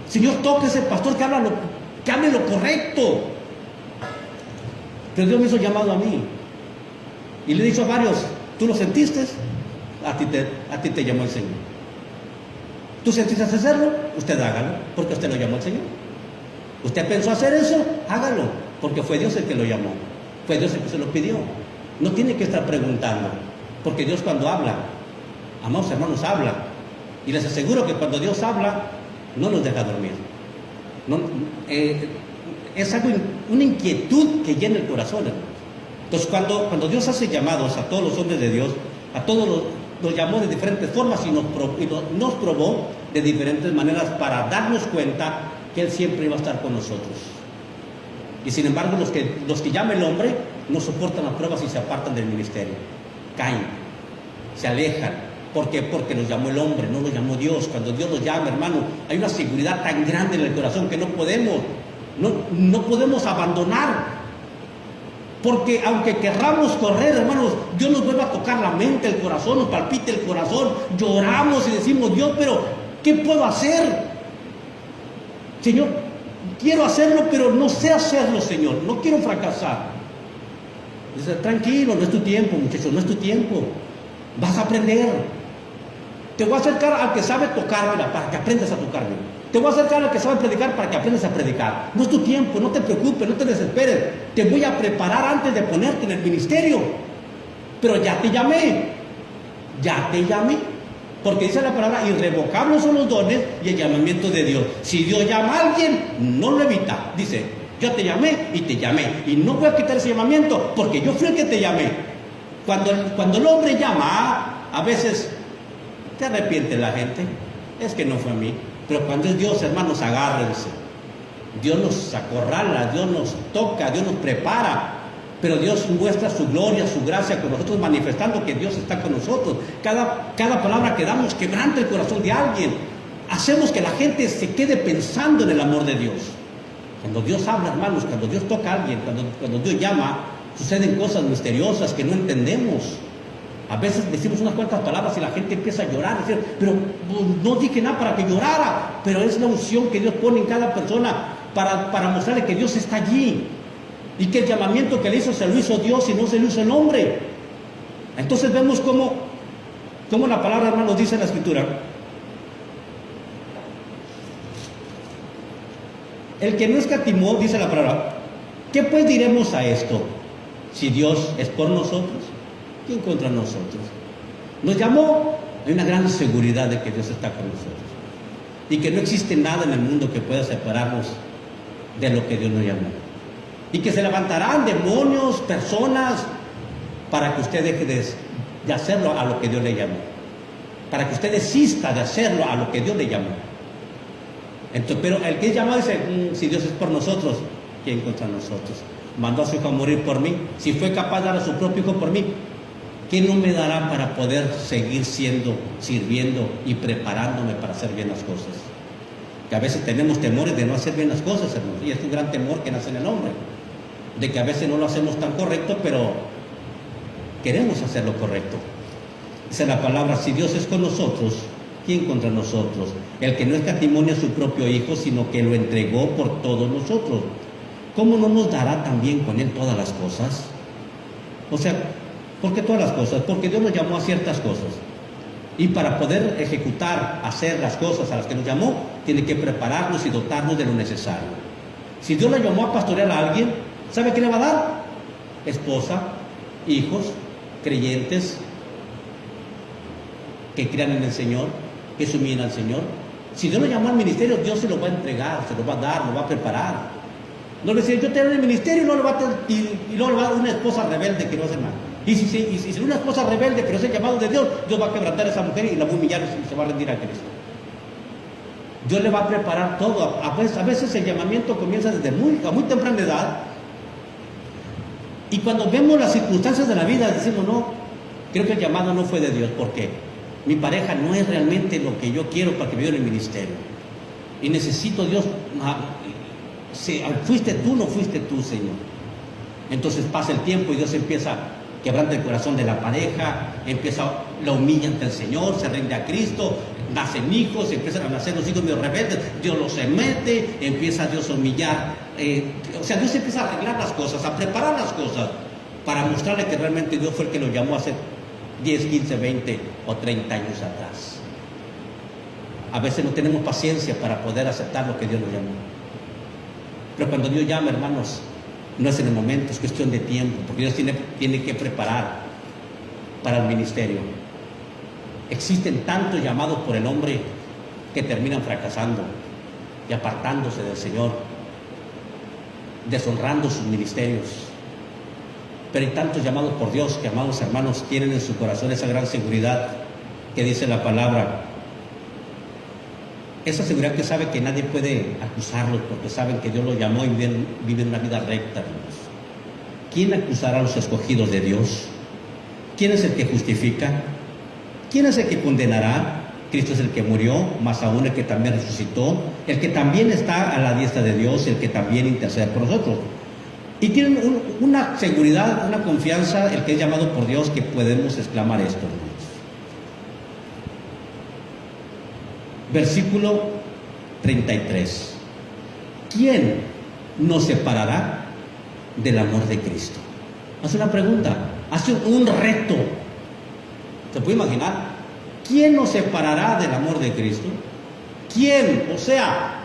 Señor, toque ese pastor que hable lo correcto. Pero Dios me hizo llamado a mí. Y le he dicho a varios, ¿tú lo sentiste? A ti te llamó el Señor. ¿Tú sentiste hacerlo? Usted hágalo, porque usted lo llamó el Señor. ¿Usted pensó hacer eso? Hágalo, porque fue Dios el que lo llamó. Fue Dios el que se lo pidió. No tiene que estar preguntando, porque Dios cuando habla, amados hermanos, habla. Y les aseguro que cuando Dios habla, no nos deja dormir. Es algo, una inquietud que llena el corazón, hermanos. Entonces cuando Dios hace llamados a todos los hombres de Dios, a todos los llamó de diferentes formas y nos probó de diferentes maneras para darnos cuenta que Él siempre iba a estar con nosotros. Y sin embargo los que llama el hombre no soportan las pruebas y se apartan del ministerio, caen, se alejan. ¿Por qué? Porque los llamó el hombre, no los llamó Dios. Cuando Dios los llama, hermano, hay una seguridad tan grande en el corazón que no podemos abandonar. Porque aunque querramos correr, hermanos, Dios nos vuelve a tocar la mente, el corazón, nos palpita el corazón, lloramos y decimos, Dios, pero ¿qué puedo hacer? Señor, quiero hacerlo, pero no sé hacerlo, Señor, no quiero fracasar. Dice, tranquilo, no es tu tiempo, muchachos, no es tu tiempo. Vas a aprender. Te voy a acercar al que sabe tocármela para que aprendas a tocármela. Te voy a acercar al que sabe predicar para que aprendas a predicar. No es tu tiempo, no te preocupes, no te desesperes. Te voy a preparar antes de ponerte en el ministerio. Pero ya te llamé. Ya te llamé. Porque dice la palabra, irrevocables son los dones y el llamamiento de Dios. Si Dios llama a alguien, no lo evita. Dice, yo te llamé y te llamé. Y no voy a quitar ese llamamiento porque yo fui el que te llamé. Cuando el hombre llama, a veces te arrepiente la gente. Es que no fue a mí. Pero cuando es Dios, hermanos, agárrense. Dios nos acorrala, Dios nos toca, Dios nos prepara. Pero Dios muestra su gloria, su gracia con nosotros, manifestando que Dios está con nosotros. Cada palabra que damos quebranta el corazón de alguien. Hacemos que la gente se quede pensando en el amor de Dios. Cuando Dios habla, hermanos, cuando Dios toca a alguien, cuando Dios llama, suceden cosas misteriosas que no entendemos. A veces decimos unas cuantas palabras y la gente empieza a llorar, decir, pero no dije nada para que llorara. Pero es la unción que Dios pone en cada persona para mostrarle que Dios está allí. Y que el llamamiento que le hizo se lo hizo Dios y no se lo hizo el hombre. Entonces vemos cómo la palabra, hermanos, dice en la Escritura. El que no escatimó, dice la palabra, ¿qué pues diremos a esto? Si Dios es por nosotros, ¿quién contra nosotros? Nos llamó, hay una gran seguridad de que Dios está con nosotros. Y que no existe nada en el mundo que pueda separarnos de lo que Dios nos llamó. Y que se levantarán demonios, personas, para que usted deje de hacerlo a lo que Dios le llamó. Para que usted desista de hacerlo a lo que Dios le llamó. Entonces, pero el que es llamado dice, si Dios es por nosotros, ¿quién contra nosotros? Mandó a su hijo a morir por mí. Si fue capaz de dar a su propio hijo por mí, ¿qué no me dará para poder seguir sirviendo y preparándome para hacer bien las cosas? Que a veces tenemos temores de no hacer bien las cosas, hermanos. Y es un gran temor que nace en el hombre. De que a veces no lo hacemos tan correcto, pero queremos hacer lo correcto. Dice la palabra, si Dios es con nosotros, ¿quién contra nosotros? El que no escatimó a su propio Hijo, sino que lo entregó por todos nosotros. ¿Cómo no nos dará también con Él todas las cosas? O sea, ¿por qué todas las cosas? Porque Dios nos llamó a ciertas cosas. Y para poder ejecutar, hacer las cosas a las que nos llamó, tiene que prepararnos y dotarnos de lo necesario. Si Dios le llamó a pastorear a alguien, ¿sabe qué le va a dar? Esposa, hijos, creyentes, que crean en el Señor, que se humillen al Señor. Si Dios lo llamó al ministerio, Dios se lo va a entregar, se lo va a dar, lo va a preparar. No le dice, yo te doy el ministerio y luego le va a dar una esposa rebelde que no hace nada. Y si una esposa rebelde, pero es el llamado de Dios, Dios va a quebrantar a esa mujer y la va a humillar y se va a rendir a Cristo. Dios le va a preparar todo. A veces el llamamiento comienza desde a muy temprana edad. Y cuando vemos las circunstancias de la vida, decimos, no, creo que el llamado no fue de Dios. ¿Por qué? Mi pareja no es realmente lo que yo quiero para que viva en el ministerio. Y necesito Dios. ¿Fuiste tú o no fuiste tú, Señor? Entonces pasa el tiempo y Dios empieza a quebrantar el corazón de la pareja, la humilla ante el Señor, se rinde a Cristo, nacen hijos, empiezan a nacer los hijos medio rebeldes, Dios los mete, empieza Dios a humillar. Dios empieza a arreglar las cosas, a preparar las cosas, para mostrarle que realmente Dios fue el que lo llamó hace 10, 15, 20 o 30 años atrás. A veces no tenemos paciencia para poder aceptar lo que Dios nos llamó. Pero cuando Dios llama, hermanos, no es en el momento, es cuestión de tiempo, porque Dios tiene que preparar para el ministerio. Existen tantos llamados por el hombre que terminan fracasando y apartándose del Señor, deshonrando sus ministerios. Pero hay tantos llamados por Dios que, amados hermanos, tienen en su corazón esa gran seguridad que dice la palabra. Esa seguridad que sabe que nadie puede acusarlos porque saben que Dios los llamó y viven una vida recta, hermanos. ¿Quién acusará a los escogidos de Dios? ¿Quién es el que justifica? ¿Quién es el que condenará? Cristo es el que murió, más aún el que también resucitó, el que también está a la diestra de Dios, el que también intercede por nosotros. Y tienen una seguridad, una confianza, el que es llamado por Dios, que podemos exclamar esto, hermanos. Versículo 33. ¿Quién nos separará del amor de Cristo? Hace una pregunta, hace un reto. ¿Se puede imaginar? ¿Quién nos separará del amor de Cristo? ¿Quién? O sea,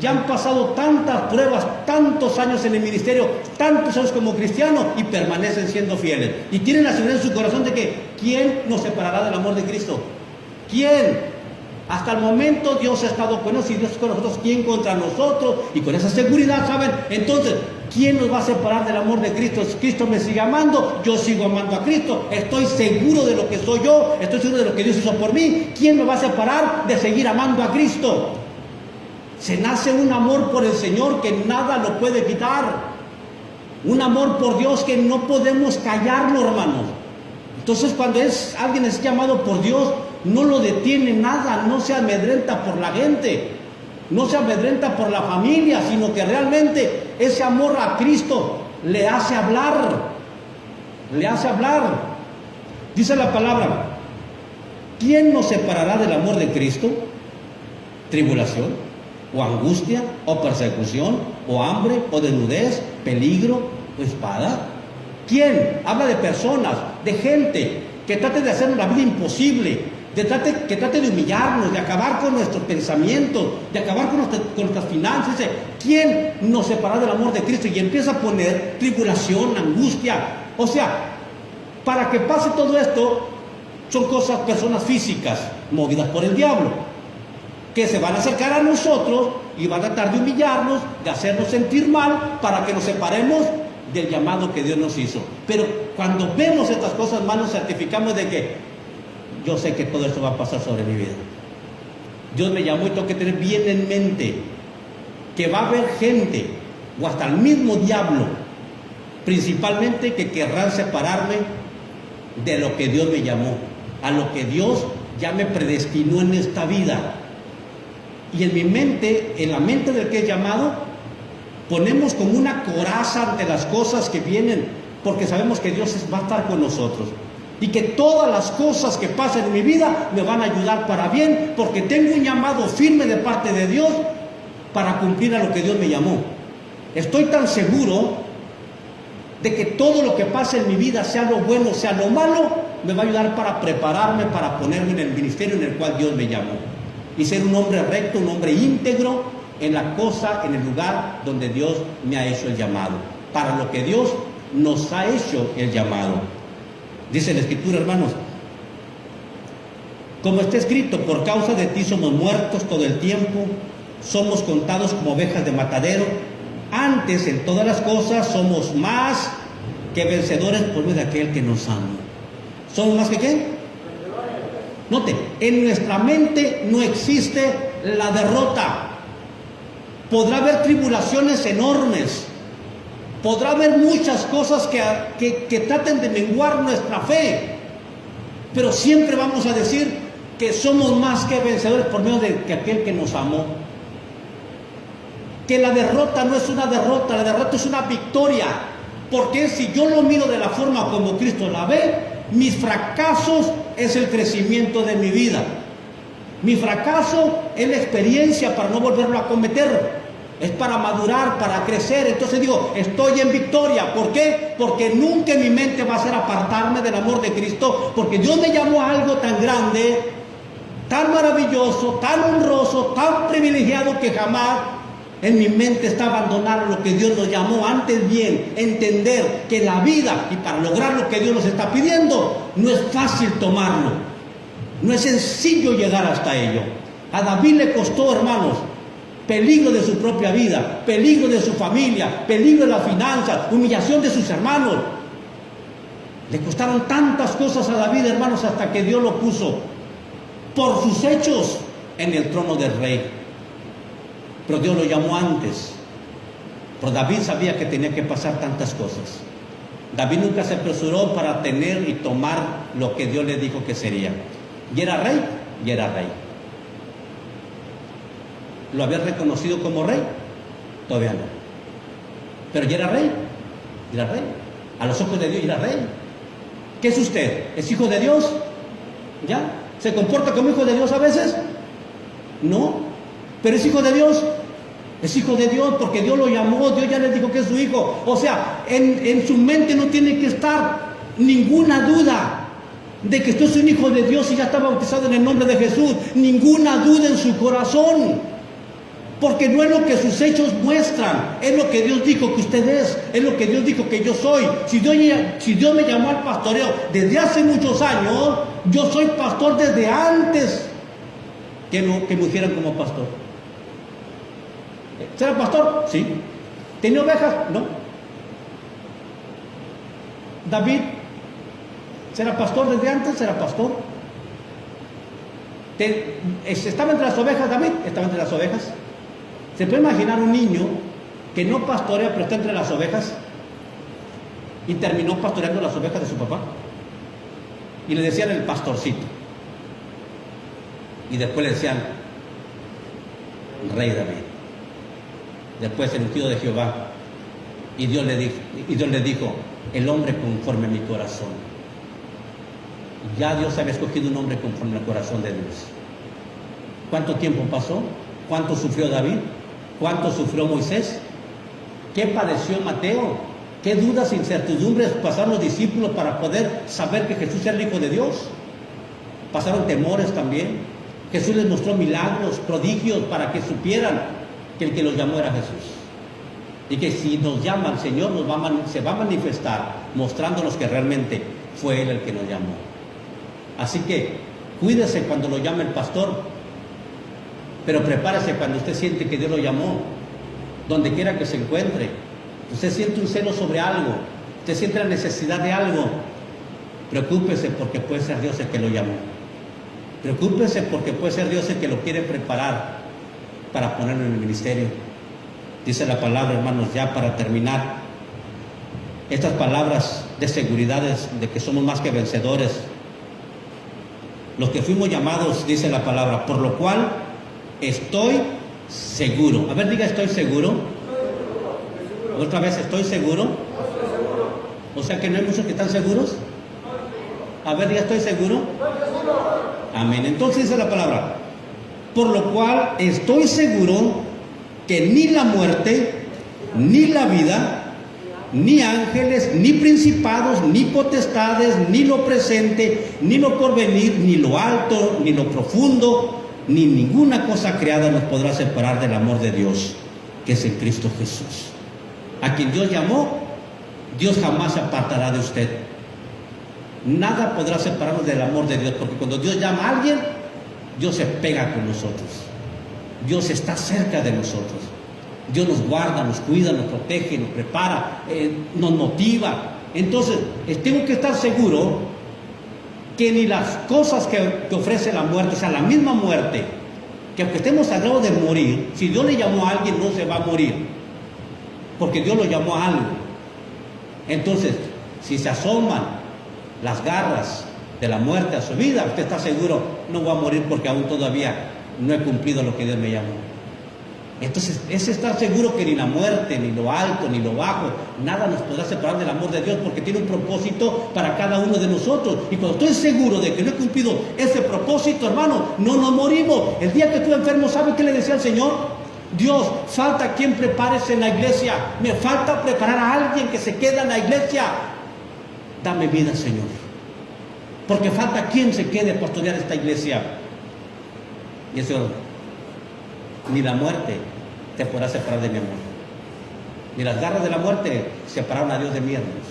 ya han pasado tantas pruebas, tantos años en el ministerio, tantos años como cristianos y permanecen siendo fieles. Y tienen la seguridad en su corazón de que ¿quién nos separará del amor de Cristo? ¿Quién? Hasta el momento Dios ha estado con nosotros y Dios es con nosotros, ¿quién contra nosotros? Y con esa seguridad, ¿saben? Entonces, ¿quién nos va a separar del amor de Cristo? Cristo me sigue amando, yo sigo amando a Cristo, estoy seguro de lo que soy yo, estoy seguro de lo que Dios hizo por mí. ¿Quién me va a separar de seguir amando a Cristo? Se nace un amor por el Señor que nada lo puede quitar. Un amor por Dios que no podemos callarlo, hermanos. Entonces, cuando alguien es llamado por Dios, no lo detiene nada, no se amedrenta por la gente, no se amedrenta por la familia, sino que realmente ese amor a Cristo le hace hablar, le hace hablar. Dice la palabra, ¿quién nos separará del amor de Cristo? ¿Tribulación? ¿O angustia? ¿O persecución? ¿O hambre? ¿O desnudez? ¿Peligro? ¿O espada? ¿Quién? Habla de personas, de gente que trate de hacer la vida imposible, que trate de humillarnos, de acabar con nuestros pensamientos, de acabar con nuestras finanzas. Dice, ¿quién nos separará del amor de Cristo? Y empieza a poner tribulación, angustia. O sea, para que pase todo esto, son personas físicas, movidas por el diablo, que se van a acercar a nosotros y van a tratar de humillarnos, de hacernos sentir mal, para que nos separemos del llamado que Dios nos hizo. Pero cuando vemos estas cosas, hermanos, certificamos de que yo sé que todo esto va a pasar sobre mi vida. Dios me llamó y tengo que tener bien en mente que va a haber gente, o hasta el mismo diablo, principalmente, que querrán separarme de lo que Dios me llamó, a lo que Dios ya me predestinó en esta vida. Y en mi mente, en la mente del que es llamado, ponemos como una coraza ante las cosas que vienen, porque sabemos que Dios va a estar con nosotros. Y que todas las cosas que pasen en mi vida me van a ayudar para bien, porque tengo un llamado firme de parte de Dios para cumplir a lo que Dios me llamó. Estoy tan seguro de que todo lo que pase en mi vida, sea lo bueno, sea lo malo, me va a ayudar para prepararme, para ponerme en el ministerio en el cual Dios me llamó. Y ser un hombre recto, un hombre íntegro en la cosa, en el lugar donde Dios me ha hecho el llamado. Para lo que Dios nos ha hecho el llamado. Dice la Escritura, hermanos, como está escrito, por causa de ti somos muertos todo el tiempo, somos contados como ovejas de matadero. Antes, en todas las cosas, somos más que vencedores por medio de aquel que nos ama. ¿Somos más que qué? Note, en nuestra mente no existe la derrota. Podrá haber tribulaciones enormes. Podrá haber muchas cosas que traten de menguar nuestra fe, pero siempre vamos a decir que somos más que vencedores por medio de aquel que nos amó. Que la derrota no es una derrota, la derrota es una victoria, porque si yo lo miro de la forma como Cristo la ve, mis fracasos es el crecimiento de mi vida. Mi fracaso es la experiencia para no volverlo a cometer. Es para madurar, para crecer. Entonces digo, estoy en victoria. ¿Por qué? Porque nunca en mi mente va a ser apartarme del amor de Cristo, porque Dios me llamó a algo tan grande, tan maravilloso, tan honroso, tan privilegiado, que jamás en mi mente está abandonar lo que Dios nos llamó. Antes bien, entender que la vida, y para lograr lo que Dios nos está pidiendo, no es fácil tomarlo, no es sencillo llegar hasta ello. A David le costó, hermanos, peligro de su propia vida, peligro de su familia, peligro de las finanzas, humillación de sus hermanos. Le costaron tantas cosas a David, hermanos, hasta que Dios lo puso por sus hechos en el trono del rey. Pero Dios lo llamó antes. Pero David sabía que tenía que pasar tantas cosas. David nunca se apresuró para tener y tomar lo que Dios le dijo que sería. Y era rey, y era rey. ¿Lo había reconocido como rey? Todavía no. Pero ya era rey. Era rey. A los ojos de Dios era rey. ¿Qué es usted? ¿Es hijo de Dios? ¿Ya? ¿Se comporta como hijo de Dios a veces? No. ¿Pero es hijo de Dios? Es hijo de Dios porque Dios lo llamó, Dios ya le dijo que es su hijo. O sea, en su mente no tiene que estar ninguna duda de que usted es un hijo de Dios y ya está bautizado en el nombre de Jesús, ninguna duda en su corazón, porque no es lo que sus hechos muestran, es lo que Dios dijo que usted es lo que Dios dijo que yo soy. Si Dios me llamó al pastoreo desde hace muchos años, yo soy pastor desde antes que me ungieran como pastor. ¿Será pastor? Sí. ¿Tenía ovejas? No. David, ¿será pastor desde antes? ¿Será pastor? ¿Estaba entre las ovejas David? Estaba entre las ovejas. ¿Se puede imaginar un niño que no pastorea pero está entre las ovejas y terminó pastoreando las ovejas de su papá? Y le decían el pastorcito. Y después le decían Rey David. Después el ungido de Jehová. Y Dios le dijo, el hombre conforme a mi corazón. Ya Dios había escogido un hombre conforme al corazón de Dios. ¿Cuánto tiempo pasó? ¿Cuánto sufrió David? ¿Cuánto sufrió Moisés? ¿Qué padeció Mateo? ¿Qué dudas e incertidumbres pasaron los discípulos para poder saber que Jesús era el Hijo de Dios? Pasaron temores también. Jesús les mostró milagros, prodigios, para que supieran que el que los llamó era Jesús. Y que si nos llama el Señor, se va a manifestar, mostrándonos que realmente fue Él el que nos llamó. Así que cuídese cuando lo llame el pastor, pero prepárese cuando usted siente que Dios lo llamó, donde quiera que se encuentre. Usted siente un celo sobre algo, usted siente la necesidad de algo, preocúpese porque puede ser Dios el que lo llamó. Preocúpese porque puede ser Dios el que lo quiere preparar para ponerlo en el ministerio. Dice la palabra, hermanos, ya para terminar, estas palabras de seguridad de que somos más que vencedores. Los que fuimos llamados, dice la palabra, por lo cual estoy seguro. A ver, diga, estoy seguro. Otra vez, estoy seguro. O sea que no hay muchos que están seguros. A ver, diga, estoy seguro. Amén. Entonces dice la palabra, por lo cual estoy seguro que ni la muerte, ni la vida, ni ángeles, ni principados, ni potestades, ni lo presente, ni lo porvenir, ni lo alto, ni lo profundo, ni ninguna cosa creada nos podrá separar del amor de Dios, que es en Cristo Jesús. A quien Dios llamó, Dios jamás se apartará de usted. Nada podrá separarnos del amor de Dios, porque cuando Dios llama a alguien, Dios se pega con nosotros. Dios está cerca de nosotros. Dios nos guarda, nos cuida, nos protege, nos prepara, nos motiva. Entonces, tengo que estar seguro que ni las cosas que ofrece la muerte, o sea, la misma muerte, que aunque estemos al grado de morir, si Dios le llamó a alguien, no se va a morir, porque Dios lo llamó a algo. Entonces, si se asoman las garras de la muerte a su vida, usted está seguro, no va a morir porque aún todavía no he cumplido lo que Dios me llamó. Entonces, es estar seguro que ni la muerte, ni lo alto, ni lo bajo, nada nos podrá separar del amor de Dios, porque tiene un propósito para cada uno de nosotros. Y cuando estoy seguro de que no he cumplido ese propósito, hermano, no nos morimos. El día que estuve enfermo, ¿sabe qué le decía al Señor? Dios, falta quien prepares en la iglesia. Me falta preparar a alguien que se quede en la iglesia. Dame vida, Señor, porque falta quien se quede a pastorear esta iglesia. Y eso, ni la muerte te podrá separar de mi amor, ni las garras de la muerte separaron a Dios de mí, hermanos,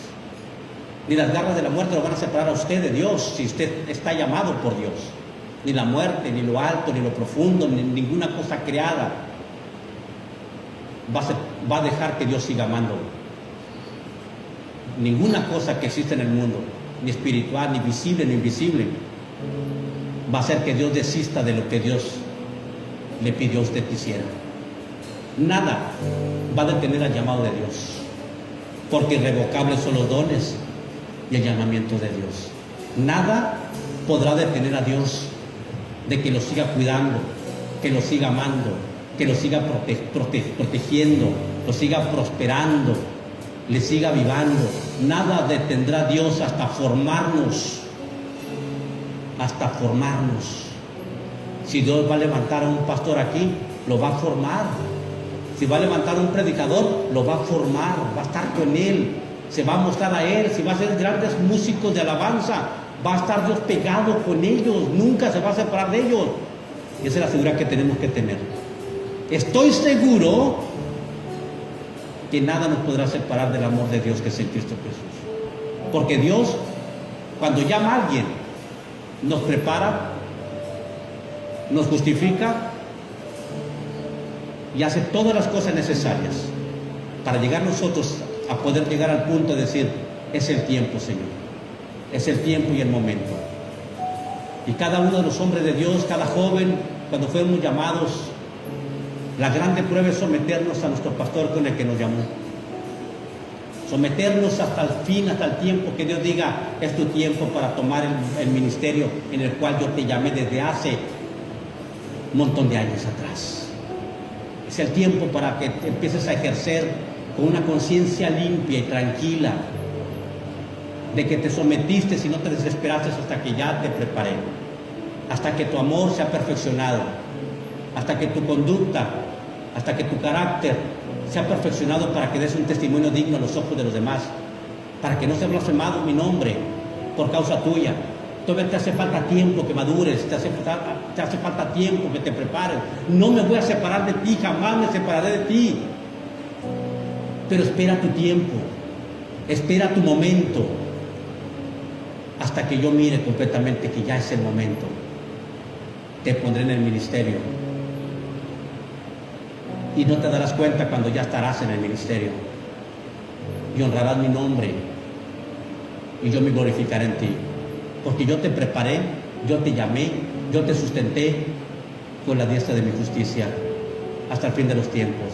ni las garras de la muerte lo van a separar a usted de Dios, si usted está llamado por Dios. Ni la muerte, ni lo alto, ni lo profundo, ni ninguna cosa creada va a dejar que Dios siga amándolo. Ninguna cosa que existe en el mundo, ni espiritual, ni visible, ni invisible, va a hacer que Dios desista de lo que Dios le pidió a usted que hiciera. Nada va a detener al llamado de Dios, porque irrevocables son los dones y el llamamiento de Dios. Nada podrá detener a Dios de que lo siga cuidando, que lo siga amando, que lo siga protegiendo, lo siga prosperando, le siga avivando. Nada detendrá a Dios hasta formarnos. Hasta formarnos. Si Dios va a levantar a un pastor aquí, lo va a formar. Si va a levantar a un predicador, lo va a formar, va a estar con él, se va a mostrar a él. Si va a ser grandes músicos de alabanza, Va a estar Dios pegado con ellos, nunca se va a separar de ellos. Y esa es la seguridad que tenemos que tener. Estoy seguro que nada nos podrá separar del amor de Dios que es en Cristo Jesús. Porque Dios, cuando llama a alguien, nos prepara, nos justifica y hace todas las cosas necesarias para llegar nosotros a poder llegar al punto de decir, es el tiempo, Señor, es el tiempo y el momento. Y cada uno de los hombres de Dios, cada joven, cuando fuimos llamados, la grande prueba es someternos a nuestro pastor con el que nos llamó. Someternos hasta el fin, hasta el tiempo que Dios diga, es tu tiempo para tomar el ministerio en el cual yo te llamé desde hace un montón de años atrás. Es el tiempo para que te empieces a ejercer con una conciencia limpia y tranquila, de que te sometiste y no te desesperaste hasta que ya te preparé, hasta que tu amor sea perfeccionado, hasta que tu conducta, hasta que tu carácter sea perfeccionado para que des un testimonio digno a los ojos de los demás, para que no sea blasfemado mi nombre por causa tuya. Todavía te hace falta tiempo que madures, te hace falta tiempo que te prepares. No me voy a separar de ti, jamás me separaré de ti. Pero espera tu tiempo, espera tu momento, hasta que yo mire completamente que ya es el momento. Te pondré en el ministerio. Y no te darás cuenta cuando ya estarás en el ministerio. Y honrarás mi nombre. Y yo me glorificaré en ti. Porque yo te preparé, yo te llamé, yo te sustenté con la diestra de mi justicia hasta el fin de los tiempos.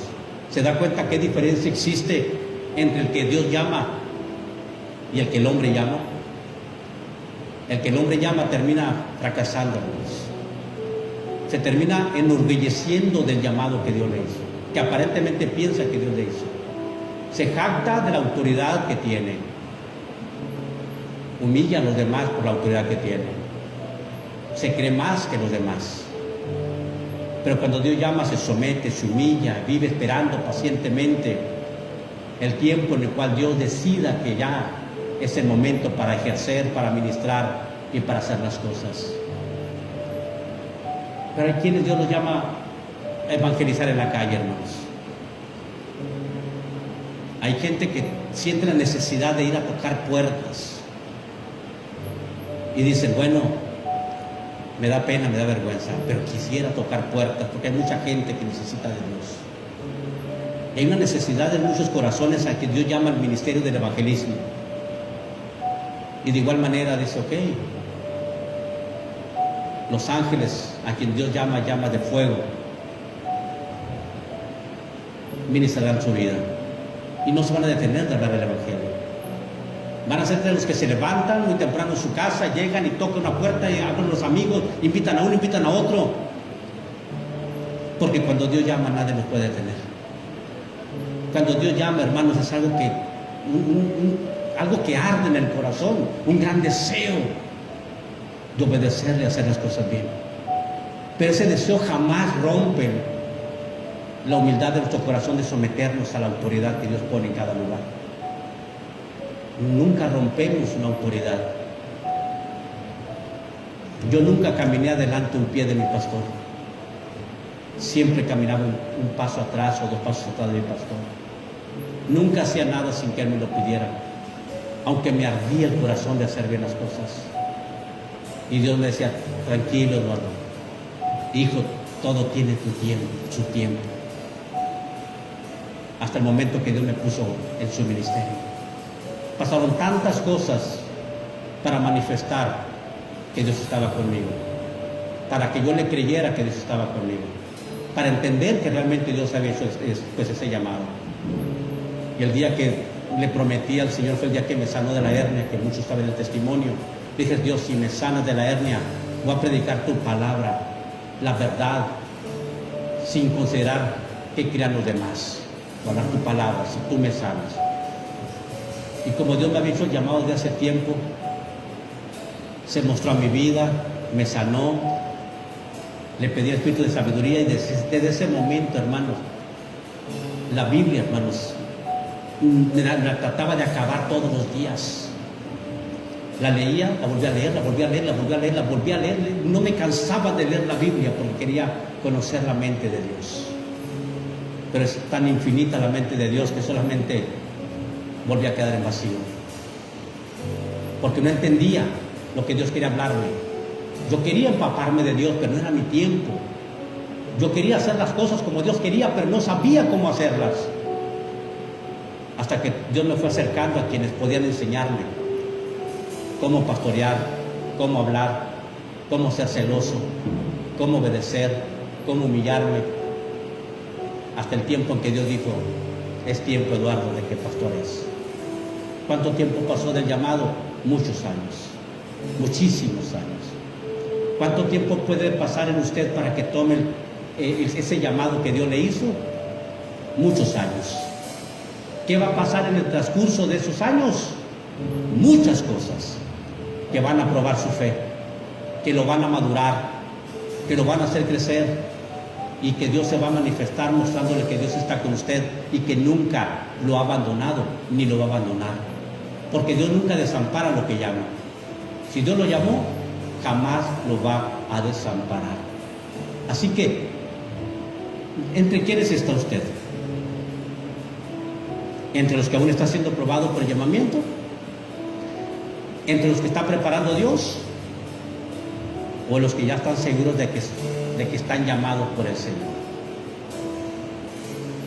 ¿Se da cuenta qué diferencia existe entre el que Dios llama y el que el hombre llama? El que el hombre llama termina fracasando. Se termina enorgulleciendo del llamado que Dios le hizo, que aparentemente piensa que Dios le hizo. Se jacta de la autoridad que tiene. Humilla a los demás por la autoridad que tiene. Se cree más que los demás. Pero cuando Dios llama, se somete, se humilla, vive esperando pacientemente el tiempo en el cual Dios decida que ya es el momento para ejercer, para ministrar y para hacer las cosas. Pero hay quienes Dios los llama a evangelizar en la calle, hermanos. Hay gente que siente la necesidad de ir a tocar puertas y dicen, bueno, me da pena, me da vergüenza, pero quisiera tocar puertas porque hay mucha gente que necesita de Dios. Hay una necesidad en muchos corazones a que Dios llama al ministerio del evangelismo. Y de igual manera dice, ok, los ángeles a quien Dios llama de fuego, ministrarán su vida y no se van a detener de hablar del evangelio. Van a ser de los que se levantan muy temprano en su casa, llegan y tocan una puerta y hablan los amigos, invitan a uno, invitan a otro, porque cuando Dios llama nadie los puede detener. Cuando Dios llama, hermanos, es algo que algo que arde en el corazón, un gran deseo de obedecerle, hacer las cosas bien. Pero ese deseo jamás rompe la humildad de nuestro corazón de someternos a la autoridad que Dios pone en cada lugar. Nunca rompemos una autoridad. Yo nunca caminé adelante un pie de mi pastor. Siempre caminaba un paso atrás o 2 pasos atrás de mi pastor. Nunca hacía nada sin que él me lo pidiera, aunque me ardía el corazón de hacer bien las cosas. Y Dios me decía, tranquilo, Eduardo, hijo, todo tiene su tiempo. Hasta el momento que Dios me puso en su ministerio. Pasaron tantas cosas para manifestar que Dios estaba conmigo, para que yo le creyera que Dios estaba conmigo, para entender que realmente Dios había hecho pues ese llamado. Y el día que le prometí al Señor fue el día que me sanó de la hernia, que muchos saben el testimonio. Dije, Dios, si me sanas de la hernia, voy a predicar tu palabra, la verdad, sin considerar qué crean los demás. Voy a hablar tu palabra, si tú me sanas. Y como Dios me había hecho el llamado de hace tiempo, se mostró a mi vida, me sanó, le pedí el espíritu de sabiduría y desde ese momento, hermanos, la Biblia, hermanos, la trataba de acabar todos los días. La leía, la volvía a leer, la volvía a leer, la volvía a leer, la volvía a leer. No me cansaba de leer la Biblia porque quería conocer la mente de Dios. Pero es tan infinita la mente de Dios que solamente volví a quedar en vacío. Porque no entendía lo que Dios quería hablarme. Yo quería empaparme de Dios, pero no era mi tiempo. Yo quería hacer las cosas como Dios quería, pero no sabía cómo hacerlas. Hasta que Dios me fue acercando a quienes podían enseñarme cómo pastorear, cómo hablar, cómo ser celoso, cómo obedecer, cómo humillarme. Hasta el tiempo en que Dios dijo, es tiempo, Eduardo, de que pastores. ¿Cuánto tiempo pasó del llamado? Muchos años, muchísimos años. ¿Cuánto tiempo puede pasar en usted para que tome ese llamado que Dios le hizo? Muchos años. ¿Qué va a pasar en el transcurso de esos años? Muchas cosas que van a probar su fe, que lo van a madurar, que lo van a hacer crecer y que Dios se va a manifestar mostrándole que Dios está con usted y que nunca lo ha abandonado ni lo va a abandonar, porque Dios nunca desampara lo que llama. Si Dios lo llamó, jamás lo va a desamparar. Así que, ¿entre quiénes está usted? ¿Entre los que aún está siendo probado por el llamamiento? ¿Entre los que está preparando Dios? ¿O los que ya están seguros de que están llamados por el Señor?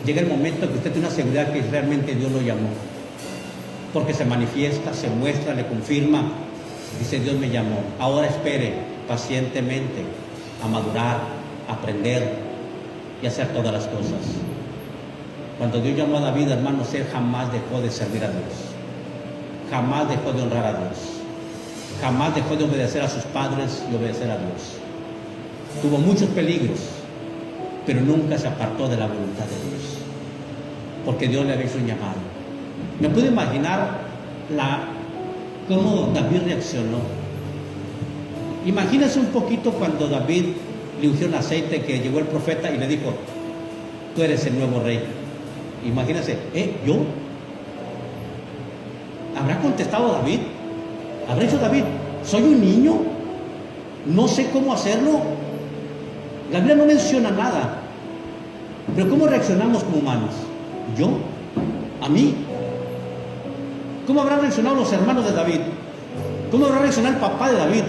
Llega el momento que usted tiene una seguridad que realmente Dios lo llamó, porque se manifiesta, se muestra, le confirma. Dice, Dios me llamó. Ahora espere pacientemente a madurar, a aprender y hacer todas las cosas. Cuando Dios llamó a David, hermanos, él jamás dejó de servir a Dios. Jamás dejó de honrar a Dios. Jamás dejó de obedecer a sus padres y obedecer a Dios. Tuvo muchos peligros, pero nunca se apartó de la voluntad de Dios, porque Dios le había hecho un llamado. Me puedo imaginar cómo David reaccionó. Imagínense un poquito cuando David le ungió un aceite, que llegó el profeta y le dijo, tú eres el nuevo rey. Imagínense, ¿yo? ¿Habrá contestado David? ¿Habrá dicho David, soy un niño? No sé cómo hacerlo. La Biblia no menciona nada. Pero ¿cómo reaccionamos como humanos? ¿Yo? ¿A mí? ¿Cómo habrán reaccionado los hermanos de David? ¿Cómo habrá reaccionado el papá de David?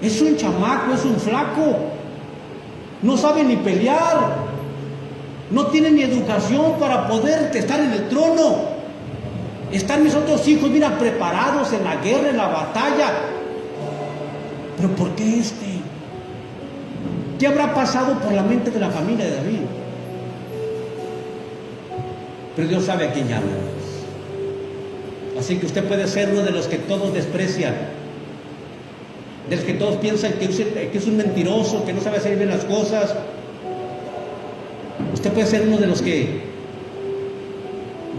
Es un chamaco, es un flaco. No sabe ni pelear. No tiene ni educación para poder estar en el trono. Están mis otros hijos, mira, preparados en la guerra, en la batalla. Pero ¿por qué este? ¿Qué habrá pasado por la mente de la familia de David? Pero Dios sabe a quién llama. Así que usted puede ser uno de los que todos desprecian, de los que todos piensan que es un mentiroso, que no sabe hacer bien las cosas. Usted puede ser uno de los que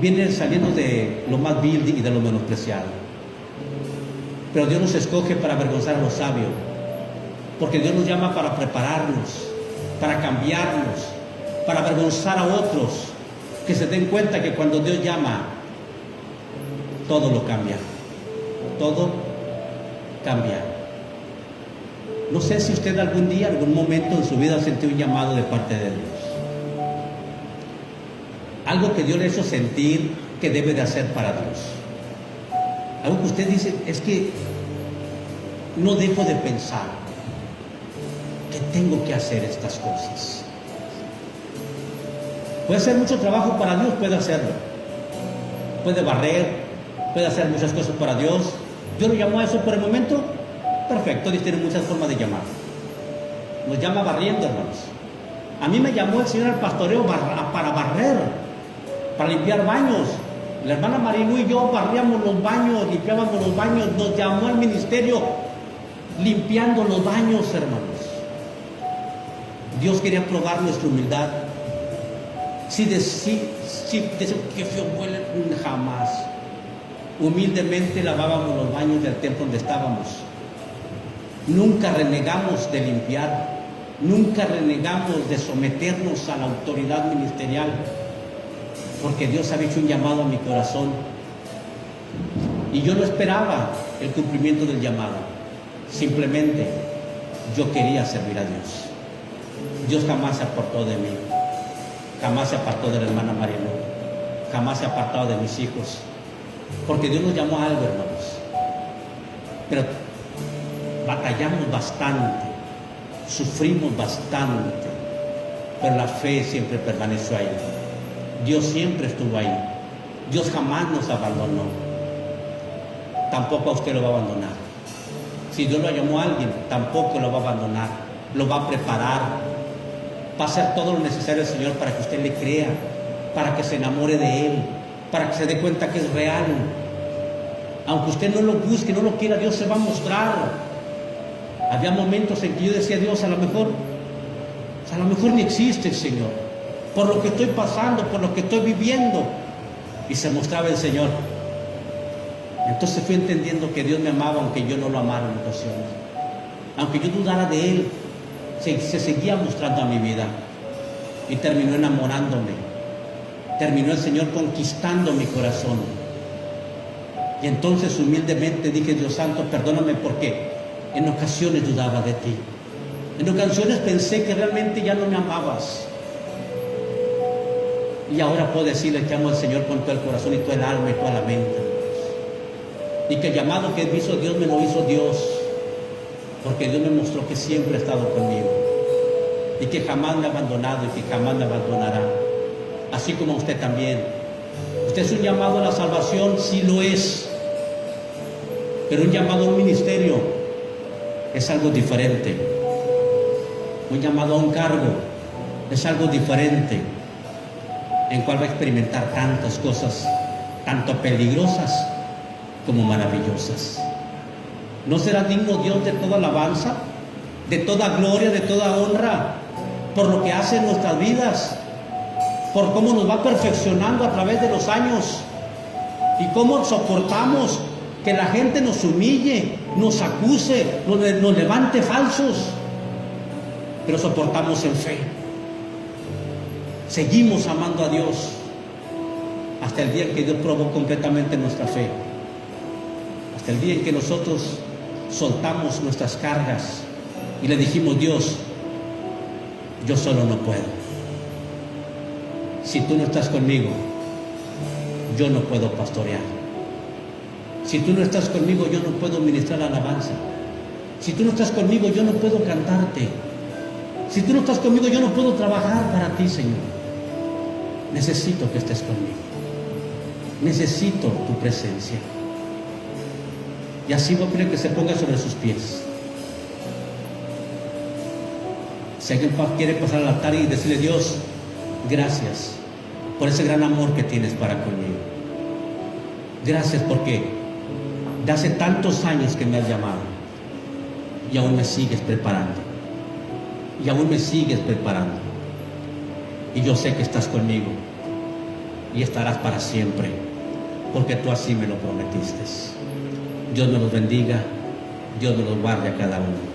vienen saliendo de lo más vil y de lo menospreciado. Pero Dios nos escoge para avergonzar a los sabios, porque Dios nos llama para prepararnos, para cambiarnos, para avergonzar a otros, que se den cuenta que cuando Dios llama, todo lo cambia. Todo cambia. No sé si usted algún día, algún momento en su vida sentió un llamado de parte de Dios. Algo que Dios le hizo sentir que debe de hacer para Dios. Algo que usted dice, es que no dejo de pensar que tengo que hacer estas cosas. Puede hacer mucho trabajo para Dios, puede hacerlo. Puede barrer, puede hacer muchas cosas para Dios. Dios lo llamó a eso por el momento. Perfecto, Dios tiene muchas formas de llamar. Nos llama barriendo, hermanos. A mí me llamó el Señor al pastoreo para barrer, para limpiar baños. La hermana Marilu y yo barríamos los baños, limpiábamos los baños. Nos llamó al ministerio limpiando los baños, hermanos. Dios quería probar nuestra humildad. Si decimos que feo huele, jamás. Humildemente lavábamos los baños del templo donde estábamos. Nunca renegamos de limpiar. Nunca renegamos de someternos a la autoridad ministerial, porque Dios había hecho un llamado a mi corazón. Y yo no esperaba el cumplimiento del llamado. Simplemente yo quería servir a Dios. Dios jamás se apartó de mí. Jamás se apartó de la hermana Mariano. Jamás se ha apartado de mis hijos. Porque Dios nos llamó a algo, hermanos. Pero batallamos bastante. Sufrimos bastante. Pero la fe siempre permaneció ahí. Dios siempre estuvo ahí. Dios jamás nos abandonó. Tampoco a usted lo va a abandonar. Si Dios lo llamó a alguien, tampoco lo va a abandonar. Lo va a preparar. Va a hacer todo lo necesario el Señor para que usted le crea, para que se enamore de Él, para que se dé cuenta que es real. Aunque usted no lo busque, no lo quiera, Dios se va a mostrar. Había momentos en que yo decía, Dios, a lo mejor ni existe el Señor, por lo que estoy pasando, por lo que estoy viviendo. Y se mostraba el Señor. Entonces fui entendiendo que Dios me amaba, aunque yo no lo amara en ocasiones. Aunque yo dudara de Él, se seguía mostrando a mi vida. Y terminó enamorándome. Terminó el Señor conquistando mi corazón. Y entonces humildemente dije, Dios Santo, perdóname porque en ocasiones dudaba de ti. En ocasiones pensé que realmente ya no me amabas. Y ahora puedo decirle que amo al Señor con todo el corazón y todo el alma y toda la mente. Y que el llamado que me hizo Dios me lo hizo Dios. Porque Dios me mostró que siempre ha estado conmigo. Y que jamás me ha abandonado y que jamás me abandonará. Así como usted también. Usted es un llamado a la salvación, sí lo es. Pero un llamado a un ministerio es algo diferente. Un llamado a un cargo es algo diferente, en cual va a experimentar tantas cosas, tanto peligrosas como maravillosas. ¿No será digno Dios de toda alabanza, de toda gloria, de toda honra, por lo que hace en nuestras vidas, por cómo nos va perfeccionando a través de los años y cómo soportamos que la gente nos humille, nos acuse, nos levante falsos, pero soportamos en fe? Seguimos amando a Dios hasta el día en que Dios probó completamente nuestra fe, hasta el día en que nosotros soltamos nuestras cargas y le dijimos, Dios, yo solo no puedo. Si tú no estás conmigo, yo no puedo pastorear. Si tú no estás conmigo, yo no puedo ministrar alabanza. Si tú no estás conmigo, yo no puedo cantarte. Si tú no estás conmigo, yo no puedo trabajar para ti, Señor. Necesito que estés conmigo. Necesito tu presencia. Y así voy a pedir que se ponga sobre sus pies. Si alguien quiere pasar al altar y decirle, Dios, gracias por ese gran amor que tienes para conmigo. Gracias porque de hace tantos años que me has llamado y aún me sigues preparando. Y aún me sigues preparando. Y yo sé que estás conmigo y estarás para siempre, porque tú así me lo prometiste. Dios me los bendiga, Dios me los guarde a cada uno.